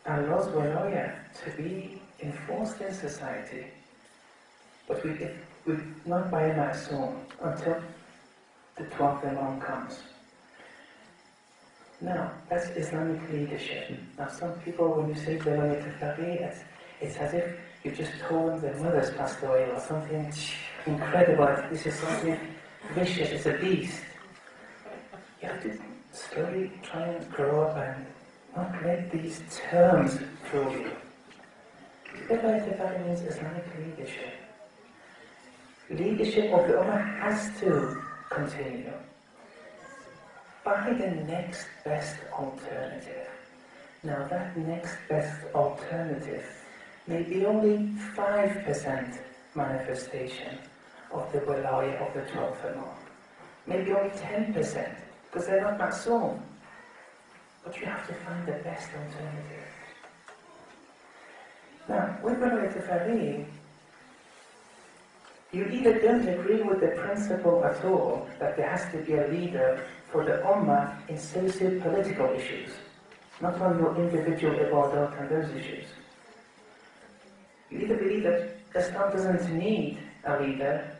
Allah's walaya to be enforced in society. But we not by a ma'soom until the 12th Imam comes. Now, that's Islamic leadership. Now, some people, when you say Wilayat al-Faqih, it's as if you just told them their mother's passed away or something incredible. This is something vicious, it's a beast. You have to slowly try and grow up and not let these terms fool you. Wilayat al-Faqih means Islamic leadership. Leadership of the Ummah has to continue by the next best alternative. Now that next best alternative may be only 5% manifestation of the wilayah of the 12th Imam. Maybe only 10%, because they're not ma'soom. But you have to find the best alternative. Now, with wilayat al-Faqih, you either don't agree with the principle at all that there has to be a leader for the Ummah in socio-political issues, not on your individual ibadat and those issues. You either believe that Islam doesn't need a leader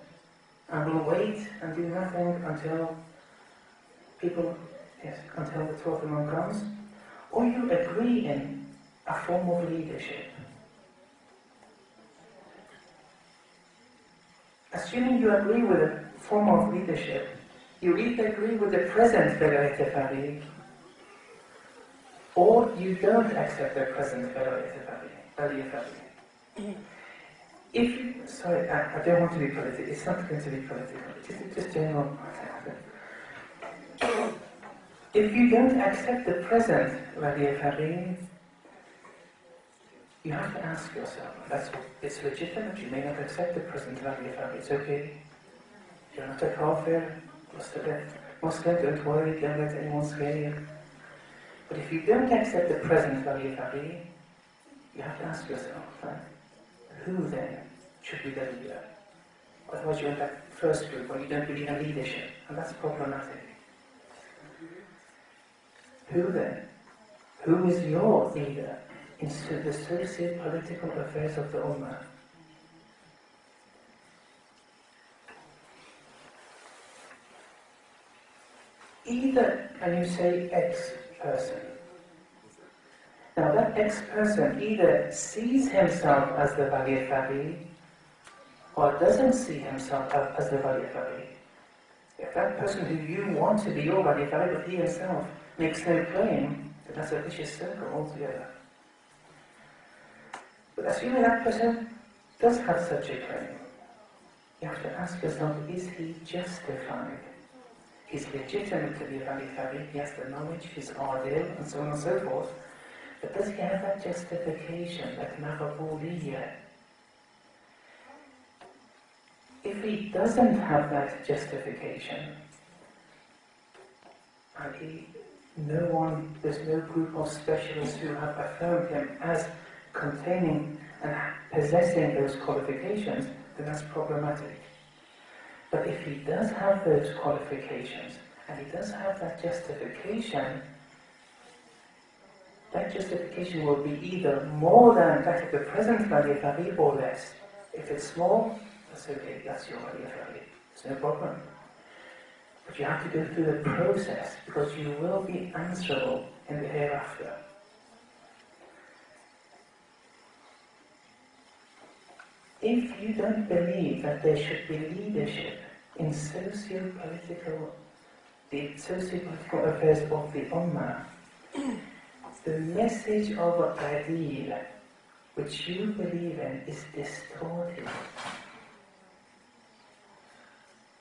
and will wait and do nothing until until the 12th Imam comes, or you agree in a form of leadership. Assuming you agree with a form of leadership, you either agree with the present Wilayat al-Faqih, or you don't accept the present Wilayat al-Faqih. If you, sorry, I don't want to be political, it's not going to be political, just general. If you don't accept the present Wilayat al-Faqih, you have to ask yourself, it's legitimate, you may not accept the present Wilayat al-Faqih, it's okay. You're not a kafir, Muslim, don't worry, don't let anyone scare you. But if you don't accept the present Wilayat al-Faqih, you have to ask yourself, who then should be the leader? Otherwise you're in that first group where you don't believe in leadership, and that's problematic. Who then? Who is your leader in the socio-political affairs of the Ummah? Either, and you say X person. Now that X person either sees himself as the Wilayat al-Faqih or doesn't see himself as the Wilayat al-Faqih. If that person who you want to be your Wilayat al-Faqih, but he himself makes no claim, then that's a vicious circle altogether. But assuming that person does have such a claim, you have to ask yourself, is he justified? He's legitimate to be a Wilayat al-Faqih, he has the knowledge, he's adil, and so on and so forth. But does he have that justification, that maqbuliyya? If he doesn't have that justification, and there's no group of specialists who have affirmed him as containing and possessing those qualifications, then that's problematic. But if he does have those qualifications, and he does have that justification will be either more than that of the present Wilayat al-Faqih or less. If it's small, that's okay, that's your Wilayat al-Faqih. It's no problem. But you have to go through the process, because you will be answerable in the hereafter. If you don't believe that there should be leadership in the socio-political affairs of the Ummah, the message of Adil, which you believe in, is distorted.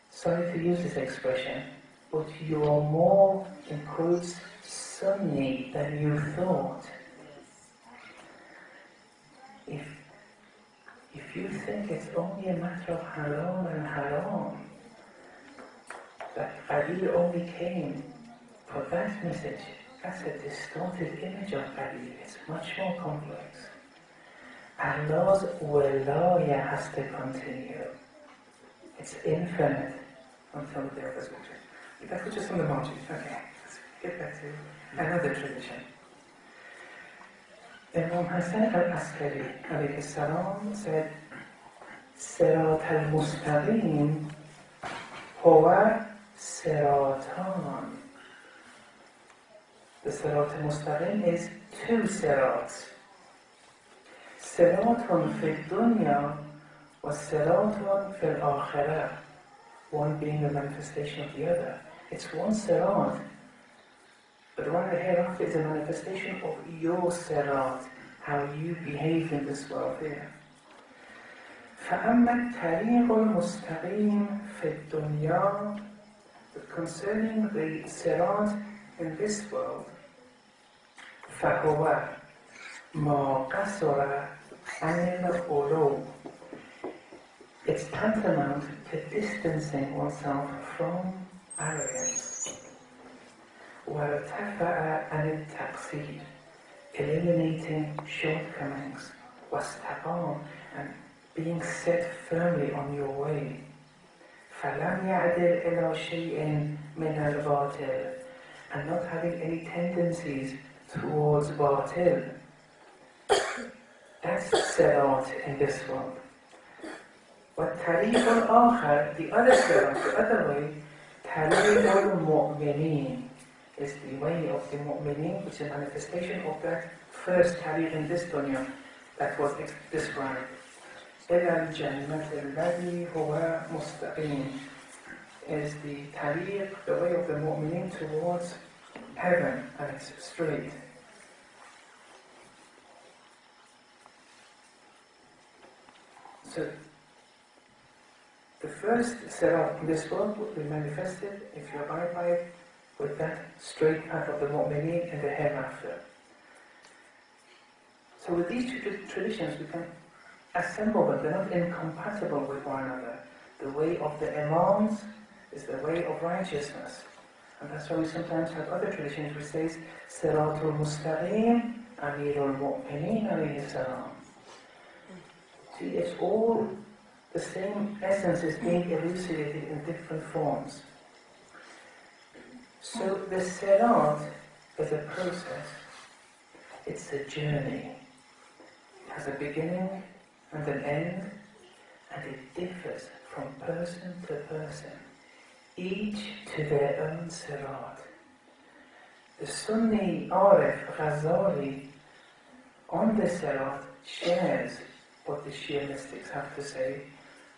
Sorry to use this expression, but you are more, in quotes, Sunni than you thought. If you think it's only a matter of halal and haram, that Qalil only came for that message, that's a distorted image of Qalil. It's much more complex. Allah's wilaya has to continue. It's infinite until the others will change. That was just on the margins. Okay, let's get back to another tradition. Imam Hassan al-Askari alayhi salam said, Sirat al-Mustaqim huwa siratan. The Sirat al-Mustaqim is two sirats. Siratun fi dunya wa siratun fi al-akhirah. One being a manifestation of the other. It's one sirat. But the one hereafter is a manifestation of your sirat, how you behave in this world here. فَأَمَّا الطَّرِيقُ الْمُسْتَقِيمُ فِي الدُّنْيَا. But concerning the sirat in this world, فَهُوَ مَا قَصُرَ عَنِ الْغُلُوِّ. It's tantamount to distancing oneself from arrogance. وَارْتَفَعَ عَنِ التَّقْصِيرِ. Eliminating shortcomings. وَاسْتَقَامَ. And being set firmly on your way. فَلَمْ يَعْدِلْ إِلَى شَيْءٍ مِنَ الْبَاطِلِ. And not having any tendencies towards batil. That's sirat in this world. وَالطَّرِيقُ الْآخَرِ. The other sirat, the other way, طَرِيقُ الْمُؤْمِنِينَ, is the way of the mu'mineen, which is a manifestation of that first tariq in this dunya that was described. إِلَى الْجَنَّةِ الَّذِي هُوَ مُسْتَقِيمٌ is the tariq, the way of the mu'mineen towards heaven, and it's straight. So, the first sirat in this world will be manifested if you abide by it with that straight path of the mu'mineen in the hereafter. So with these two traditions we can assemble them, they're not incompatible with one another. The way of the imams is the way of righteousness. And that's why we sometimes have other traditions which says, Siratul Mustaqim, Amirul Mu'mineen alayhi salam. See, it's all the same essence is being elucidated in different forms. So the sirat is a process, it's a journey. It has a beginning and an end, and it differs from person to person, each to their own sirat. The Sunni Arif Ghazali on the sirat shares what the Shia mystics have to say,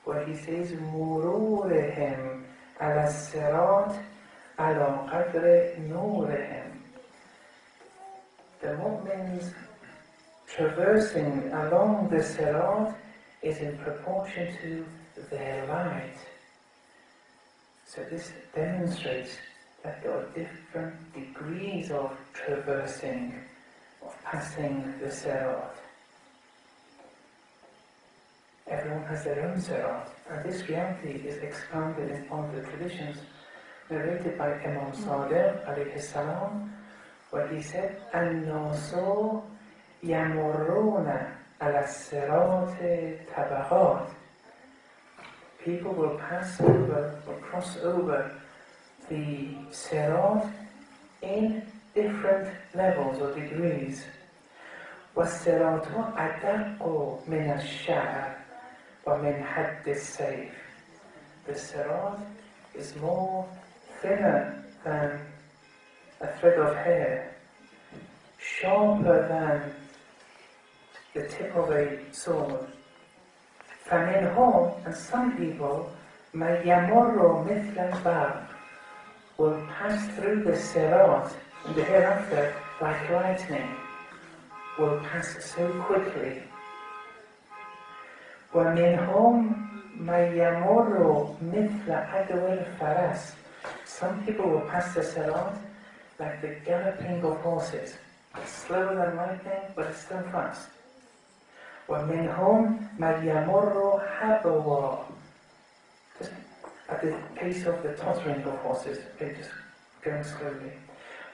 where he says, مُرُورِهِمْ عَلَى السِّرَاطِ عَلَى قَدْرِ نُورِهِمْ. The mu'mins traversing along the sirat is in proportion to their light. So this demonstrates that there are different degrees of traversing, of passing the sirat. Everyone has their own sirat, and this reality is expounded in one of the traditions narrated by Imam Sadiq alayhi salam, where he said, النَّاسُ يَمُرُّونَ عَلَى الصِّرَاطِ طَبَقَاتٍ. People will pass over, will cross over the sirat in different levels or degrees. وَالصِّرَاطُ أَدَقُّ مِنَ الشَّعْرِ وَمِنْ حَدِّ السَّيْفِ. The sirat is more thinner than a thread of hair, sharper than the tip of a sword. فَمِنْهُمْ, and some people, مَنْ يَمُرُّ مِثْلَ الْبَرْقِ, will pass through the sirat in the hereafter like lightning, will pass so quickly. وَمِنْهُمْ مَنْ يَمُرُّ مِثْلَ عَدْوِ الْفَرَسِ. Some people will pass the sirat like the galloping of horses. It's slower than lightning, but it's still fast. وَمِنْهُمْ مَنْ يَمُرُّ حَبْوًا. Just at the pace of the tottering of horses, they're just going slowly.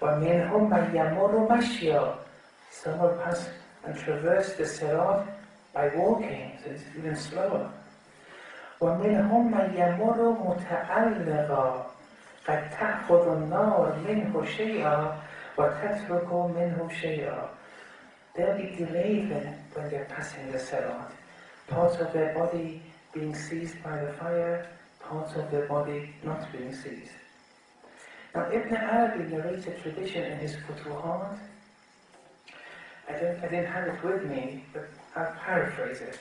وَمِنْهُمْ مَنْ يَمُرُّ مَشْيًا. Some will pass and traverse the Sirat by walking, so it's even slower. وَمِنْهُمْ مَنْ يَمُرُّ مُتَعَلِّقًا قَدْ تَأْخُذُ النَّارُ مِنْهُ شَيْئًا وَتَتْرُكُ مِنْهُ شَيْئًا. They'll be delayed when they're passing the Sirat. Parts of their body being seized by the fire, parts of their body not being seized. Now Ibn Arabi narrates a tradition in his Futuhat. I didn't have it with me, but I'll paraphrase it.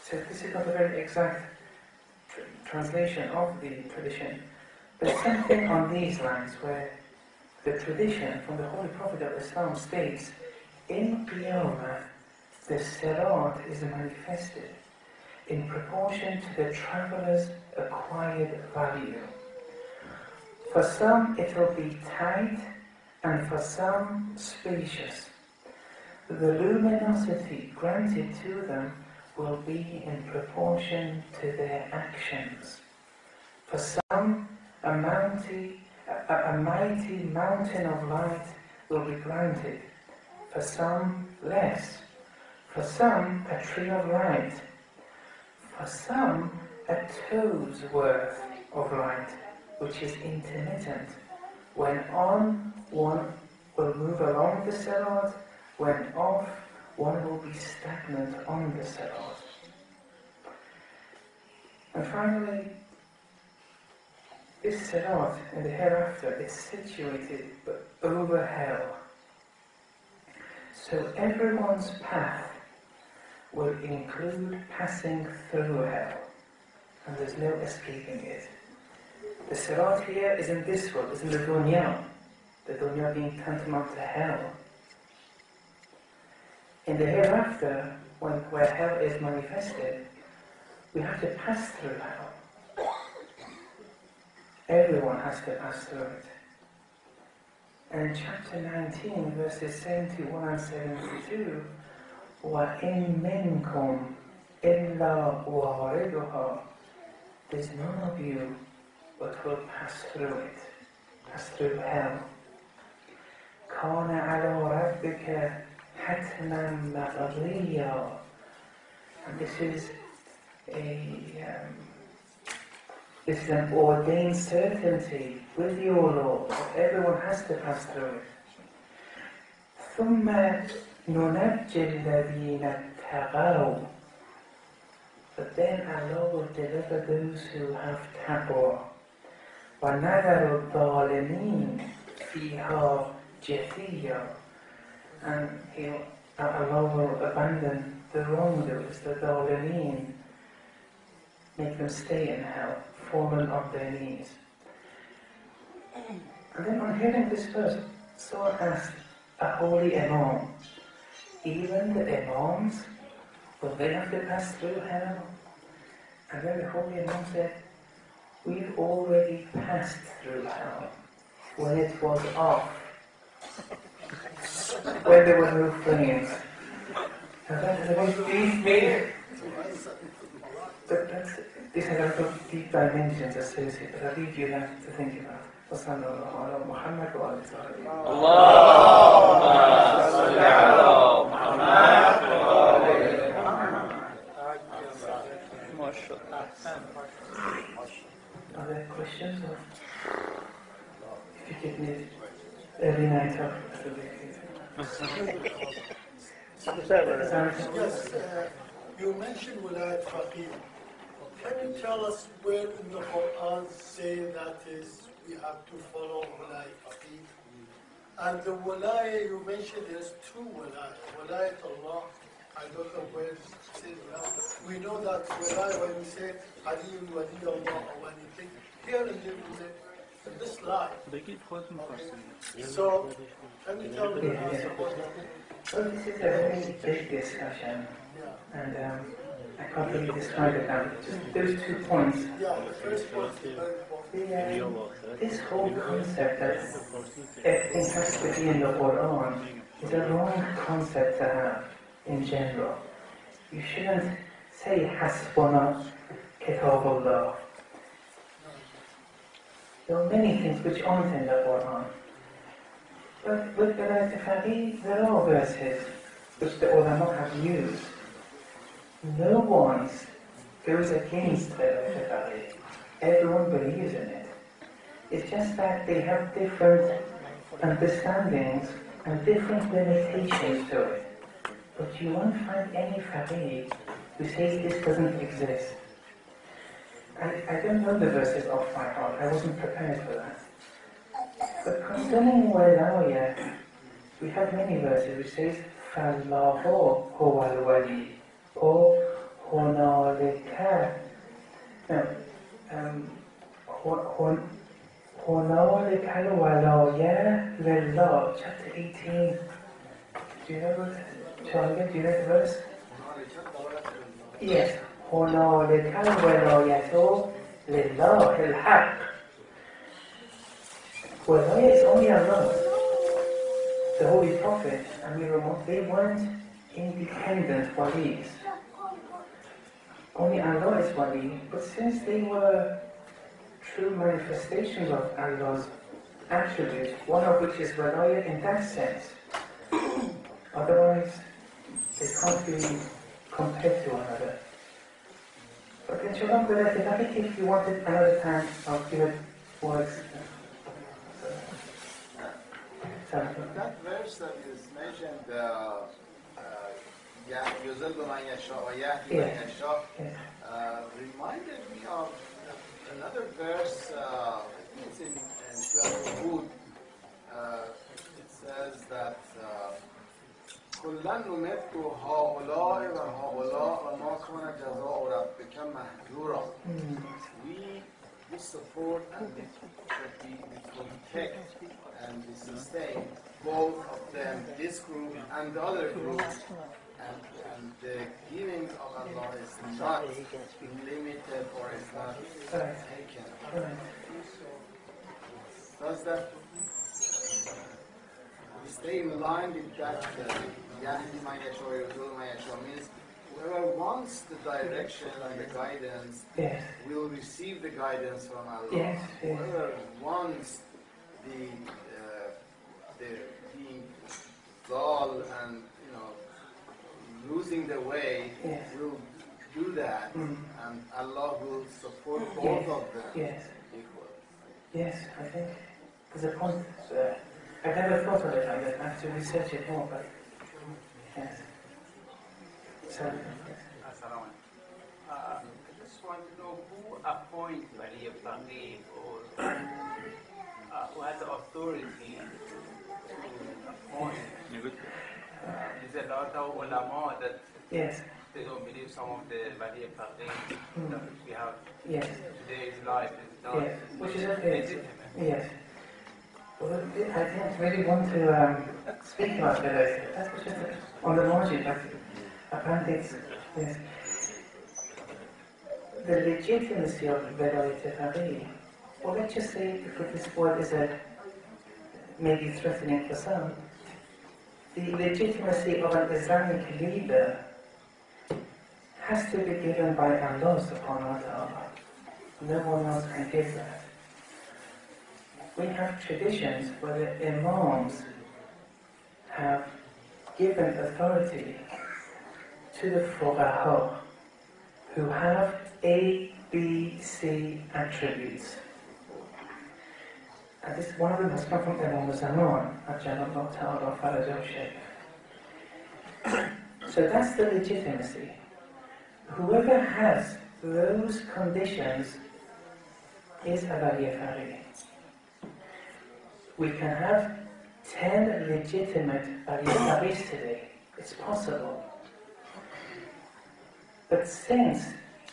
So this is not a very exact translation of the tradition, but something on these lines where the tradition from the Holy Prophet of Islam states, in Qiyamah, the Sirat is manifested in proportion to the traveller's acquired value. For some it will be tight, and for some spacious. The luminosity granted to them will be in proportion to their actions. For some, a mighty mountain of light will be granted. For some, less. For some, a tree of light. For some, a toe's worth of light, which is intermittent. When on, one will move along the Sirat. When off, one will be stagnant on the Sirat. And finally, this Sirat in the hereafter is situated over hell. So everyone's path will include passing through hell, and there's no escaping it. The Sirat here is in this world, is in the dunya being tantamount to hell. In the hereafter, where hell is manifested, we have to pass through hell. Everyone has to pass through it. And in chapter 19, verses 71 and 72, وَإِن مِّنكُمْ إِلَّا وَارِدُهَا. There's none of you but will pass through it, pass through hell. كَانَ عَلَى رَبِّكَ حَتْمًا مَقْضِيًّا. And this is an ordained certainty with your Lord, that everyone has to pass through it. ثُمَّ نُنَجِّ الَّذِينَ اتَّقَوْا. But then Allah will deliver those who have taqwa. وَنَذَرُ الظَّالِمِينَ فِيهَا جَثِيًّا. And Allah will abandon the wrongdoers, the dhalimeen, make them stay in hell, fallen on their knees. And then on hearing this verse, someone asked a holy imam, even the imams, will they have to pass through hell? And then the holy imam said, we've already passed through hell when it was off, when there were no flames. And that is a very deep meaning. But this has a lot of deep dimensions associated, but I leave you that to think about. وصلى الله على محمد وآله وصحبه. اللهم صل على محمد وآله محمد. Are there questions? Or if you give me early night off, it will be Yes, you mentioned Wilayat Faqih. Can you tell us where in the Quran say that is we have to follow Wilayat Faqih? And the Wilayat you mentioned, there's two Wilayat. Wilayat Allah, I don't know where it says that. We know that Wilayat when we say Ali Wali Allah or when you think here in this line. So, can you tell me about that? Well, this is a very big discussion, and I can't really describe it now. Just those 2 points. Yeah, the first point is very important. This whole concept that everything has to be in the Quran is a wrong concept to have in general. You shouldn't say Hasbuna Kitabullah. There are many things which aren't in the Quran. But with Wilayat al-Faqih, there are verses which the ulama have used. No one goes against Wilayat al-Faqih. Everyone believes in it. It's just that they have different understandings and different limitations to it. But you won't find any faqih who says this doesn't exist. I don't know the verses off by heart, I wasn't prepared for that. But concerning Walaya, we have many verses which says, فَاللَّهُ هُوَ الْوَلِيُّ or هُنَالِكَ. هُنَالِكَ الْوَلَايَةُ لِلَّهِ, chapter 18. Do you know what? Charlie, do you know the verse? Yes. هُنَالِكَ الْوَلَايَةُ لِلَّهِ الْحَقِّ. Walaya is only Allah. The Holy Prophet and they weren't independent walis. Only Allah is wali, but since they were true manifestations of Allah's attributes, one of which is walaya in that sense, otherwise they can't be compared to one another. But inshallah, I think if you wanted another time, I'll give it words. That verse that is mentioned, يُذِلُّ مَنْ يَشَاءُ وَيَهْدِي مَنْ يَشَاءُ, reminded me of another verse. I think it's in Surah Hud. It says that كُلًّا نُمِدُّ هَؤُلَاءِ وَهَؤُلَاءِ وَمَا كَانَ جَزَاءُ رَبِّكَ مَهْجُورًا. We support and we protect and we sustain both of them, this group and the other groups, and the giving of Allah is not limited or is not taken. Does that stay in line with that? Yahdi man yasha wa yudhillu man yasha means whoever wants the direction and the guidance will receive the guidance from Allah. Whoever wants the being dull and losing the way will do that, and Allah will support both of them equally. Yes, I think there's a point. I've never thought of it like that. I have to research it more, but yes. So, I just want to know who appoints Wali al-Faqih or who has the authority to appoint. There's a lot of ulama that they don't believe some of the Wali al-Faqih that we have today's life is not which is okay. legitimate. Yes. Well, I didn't really want to speak about that. That's just on the margin, but apparently it's the legitimacy of Wilayat al-Faqih. Well, let's just say, if this word is maybe threatening for some, the legitimacy of an Islamic leader has to be given by Allah subhanahu wa ta'ala. No one else can give that. We have traditions where the imams have given authority to the fuqaha who have A, B, C attributes. And this one of them has come from Imam Zaman, Ajalullah Ta'ala Farajah Shaykh. So that's the legitimacy. Whoever has those conditions is a Wali al-Faqih. We can have 10 legitimate Wali al-Faqihs today. It's possible. But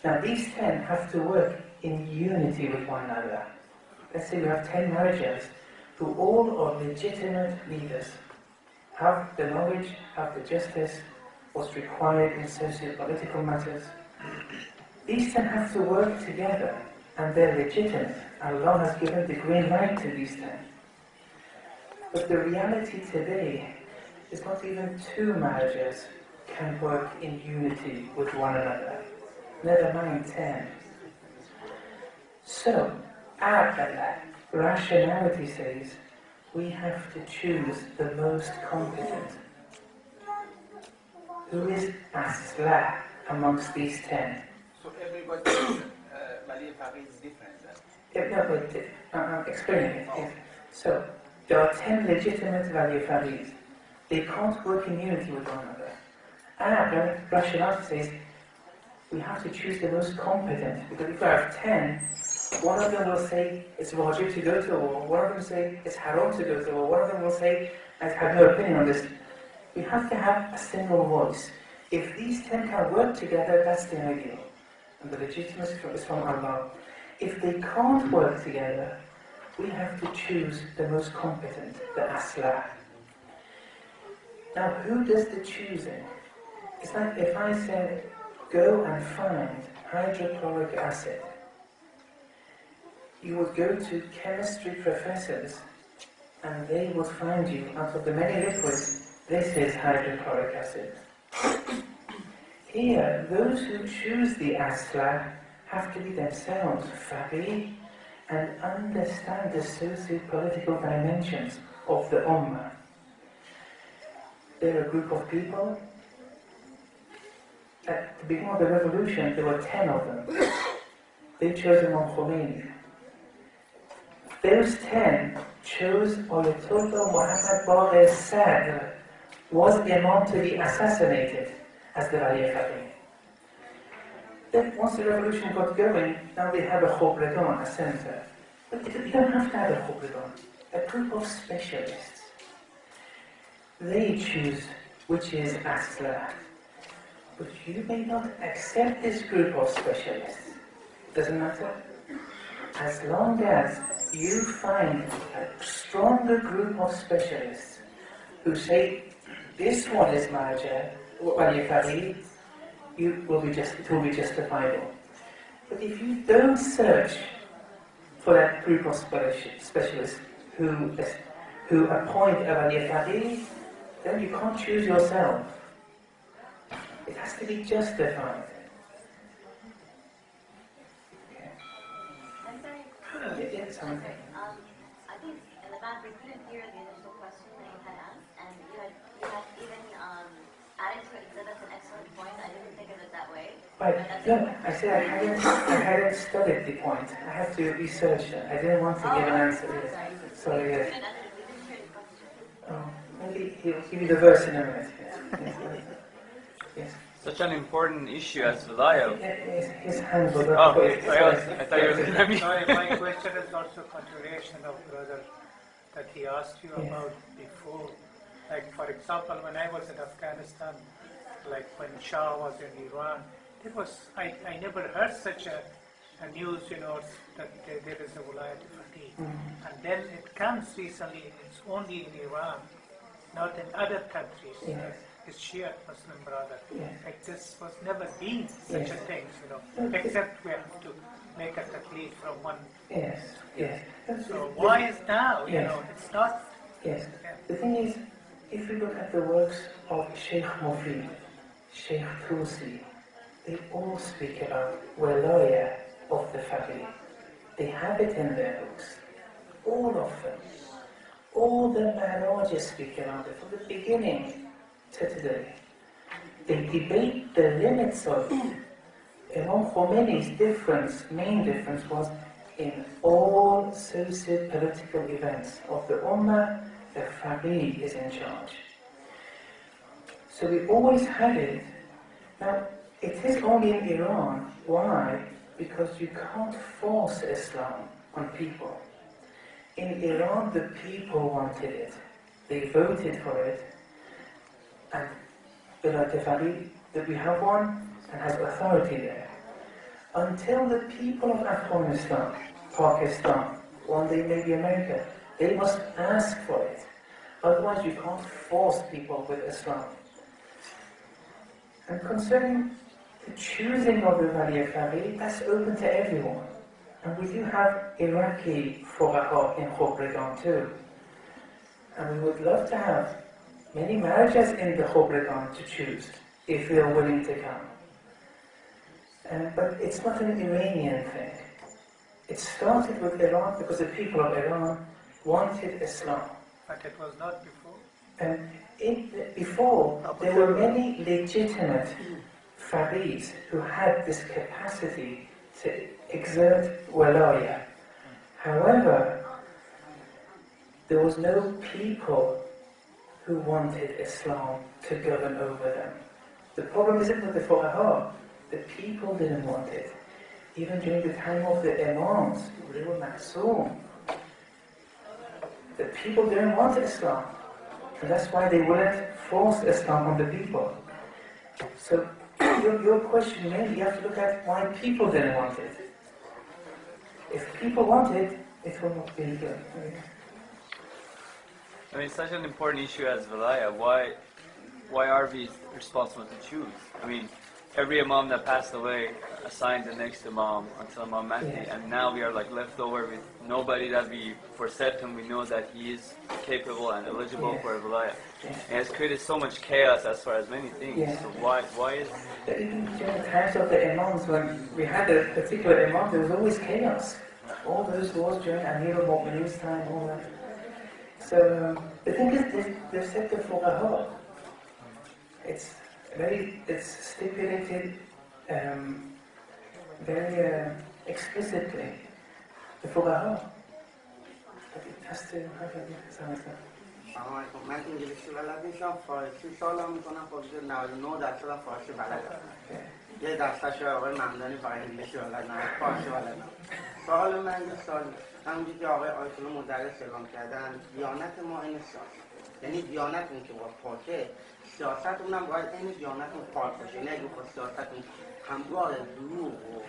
now these 10 have to work in unity with one another. Let's say we have 10 marriages who all are legitimate leaders, have the knowledge, have the justice, what's required in socio-political matters. These 10 have to work together, and they're legitimate. Allah has given the green light to these 10. But the reality today is not even 2 marriages can work in unity with one another. Never mind 10. So, our rationality says we have to choose the most competent. Who is asla amongst these 10? So everybody's value faqih is different then? No, but I'm explaining it. Yes. So, there are 10 legitimate value faqihs. They can't work in unity with one another. Our rationality says we have to choose the most competent, because if we have 10, one of them will say it's wajib to go to war, one of them will say it's haram to go to war, one of them will say I have no opinion on this. We have to have a single voice. If these 10 can work together, that's the ideal. And the legitimacy is from Allah. If they can't work together, we have to choose the most competent, the aslah. Now, who does the choosing? It's like if I said, go and find hydrochloric acid. You would go to chemistry professors and they would find you, out of the many liquids, this is hydrochloric acid. Here, those who choose the aslah have to be themselves faqih and understand the socio-political dimensions of the ummah. They're a group of people. At the beginning of the revolution, there were 10 of them. They chose Imam Khomeini. Those 10 chose Ayatollah Muhammad Baqir Sadr, was Imam to be assassinated as the Raya Faqih. Then once the revolution got going, now they have a Khobregan, a center. But you don't have to have a Khobregan. A group of specialists. They choose which is aslah. But you may not accept this group of specialists. Doesn't matter. As long as you find a stronger group of specialists who say, this one is marja, it will be justifiable. But if you don't search for that group of specialists who appoint a wali, then you can't choose yourself. It has to be justified. Okay. I'm sorry. Yeah, something. I think in the back we couldn't hear the initial question that you had asked, and you had even added to it. You said that's an excellent point. I didn't think of it that way. Right. No, I said I hadn't studied the point. I have to research it. I didn't want to give an answer. Sorry. Yes. We didn't hear the question. Oh, maybe he'll give you the verse in a minute. Yes. Yes. Such an important issue as Vilayah. His hand was Oh, up. I thought you were going to be. Sorry, my question is also a continuation of brother that he asked you about before. Like, for example, when I was in Afghanistan, like when Shah was in Iran, I never heard such a news, that there is a Wilayat Faqih. And then it comes recently, it's only in Iran, not in other countries. Yes. His Shia Muslim brother. Yes. Like this was never been such a thing, except we have to make a taklif from one. Yes. So why is now, Yes. it's not. Yes. The thing is, if you look at the works of Sheikh Mufid, Sheikh Tusi, they all speak about Walaya of the Faqih. They have it in their books. All of them. All the Maharajas speak about it from the beginning to today. They debate the limits of it. Imam Khomeini's main difference was in all socio-political events of the Ummah, the Faqih is in charge. So we always had it. Now, it is only in Iran. Why? Because you can't force Islam on people. In Iran, the people wanted it. They voted for it. And the Faqih, that we have one and has authority there. Until the people of Afghanistan, Pakistan, one day maybe America, they must ask for it. Otherwise you can't force people with Islam. And concerning the choosing of the Wali Faqih, that's open to everyone. And we do have Iraqi fuqaha in Khobregan too. And we would love to have many marriages in the Khobregan to choose. if they are willing to come. But it's not an Iranian thing. It started with Iran because the people of Iran wanted Islam. But it was not before. Before, there were many legitimate faqirs who had this capacity to exert walaya. However, there was no people who wanted Islam to govern over them. The problem isn't with the fuqaha. The people didn't want it. Even during the time of the imams, they were ma'soom. The people didn't want Islam. And that's why they wouldn't force Islam on the people. So your question, maybe you have to look at why people didn't want it. If people want it, it will not be good. I mean, it's such an important issue as Valaya. Why are we responsible to choose? I mean, every imam that passed away assigned the next imam until Imam Mahdi, and now we are like left over with nobody that we, for certain, we know that he is capable and eligible for a Valaya. And it's created so much chaos as far as many things. So why is... During the times of the imams, when we had a particular imam, there was always chaos. All those wars during Amir al-Mu'mineen's time, all that. So the thing is, they've said the fuqaha. It's stipulated very explicitly. The fuqaha. But it has to have a من انگلیسی بلد نیستم، فارسی سوالم میکنم. خب 99% فارسی بلدم. یه دستش آقای ممدانی با انگلیسی بلد نه، فارسی بلد نه. سوال من یه سوال، همونجوری که آقای آیت الله مدرس اعلام کردن، دیانت ما این سیاست. یعنی دیانت اون که باید پاکه، سیاست اونم باید این دیانت اون پاک باشه. نه اگه خود سیاست اون همراه دروغ و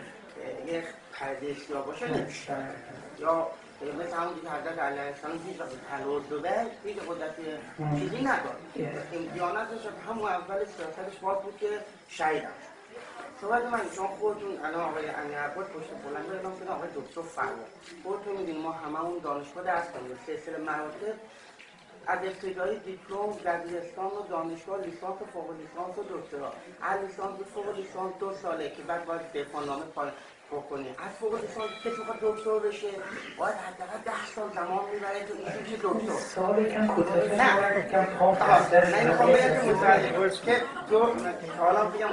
یک پرده سیاه باشه نمیشه. یا مثل همون که حضرت علیه السلام هیچ وقت تلوز رو هیچ قدرت چیزی نداد. این دیانتش همون اول سیاستش باید بود که شهید هم شد. صحبت من چون خودتون الان آقای امیرعباس پشت بلند رو اعلام شده، آقای دکتر فرخ خودتون میدین ما هممون دانشگاه درس کنیم سلسله مراتب از ابتدایی دیپلم دبیرستان و دانشگاه لیسانس و فوق لیسانس و دکترا، از لیسانس و فوق لیسانس 2 ساله که بعد باید دفاعنامه بکنی، از فوق لیسانس کسی بخواد دکتر بشه باید حداقل 10 سال زمان میبره تو این چه دکتر. سال کم کوتاه نه کم پاک نه میخوام بگم که حالا بگم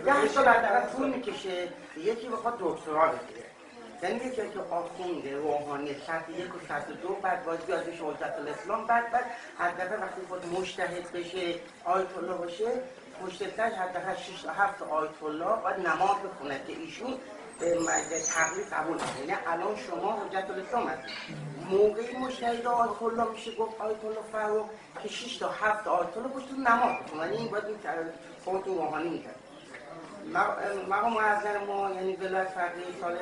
10 سال حداقل طول میکشه یکی بخواد دکترا بگیره. یعنی یکی که آخونده روحانی سطح 1 و سطح 2 بعد باید بیاد بشه حجت الاسلام، بعد حداقل وقتی خود مجتهد بشه آیت الله باشه، مجتهدش حداقل 6 تا 7 آیت الله باید نماز بخونه که ایشون تقلید قبول کنه. یعنی الان شما حجت الاسلام هستید، موقعی مجتهد آیت الله میشه گفت آیت الله فرخ که 6 تا 7 آیت الله باشه تو نماز بخونه. یعنی این باید خودتون روحانی میکنه. مقام معظم ما یعنی ولایت فقیه سال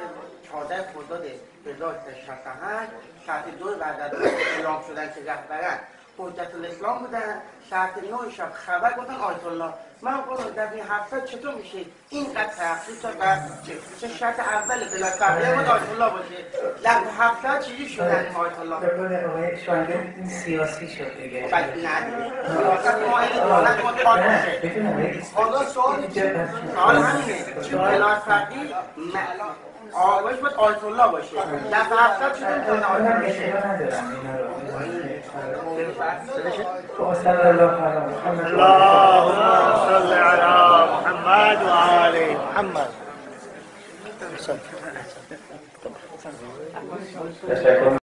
14 خرداد 1368 ساعت 2 بعد از اعلام شدن که رهبران حجت الاسلام بودن، ساعت 9 شب خبر گفتن آیت الله. من گفتم در این هفته چطور میشه اینقدر تحقیق تا چه شرط اول ولایت فقیه بود آیت الله باشه، در هفته چیزی شدن آیت الله. آقای شاهده این سیاسی شد دیگه. بعد نه سیاست ما این دولت ما پاک باشه. حالا سوال همینه ولایت فقیه آقایش باید آیت الله باشه. در هفته چطور میتونه آیت الله باشه؟ وصلى الله على محمد اللهم صل على محمد وآل محمد.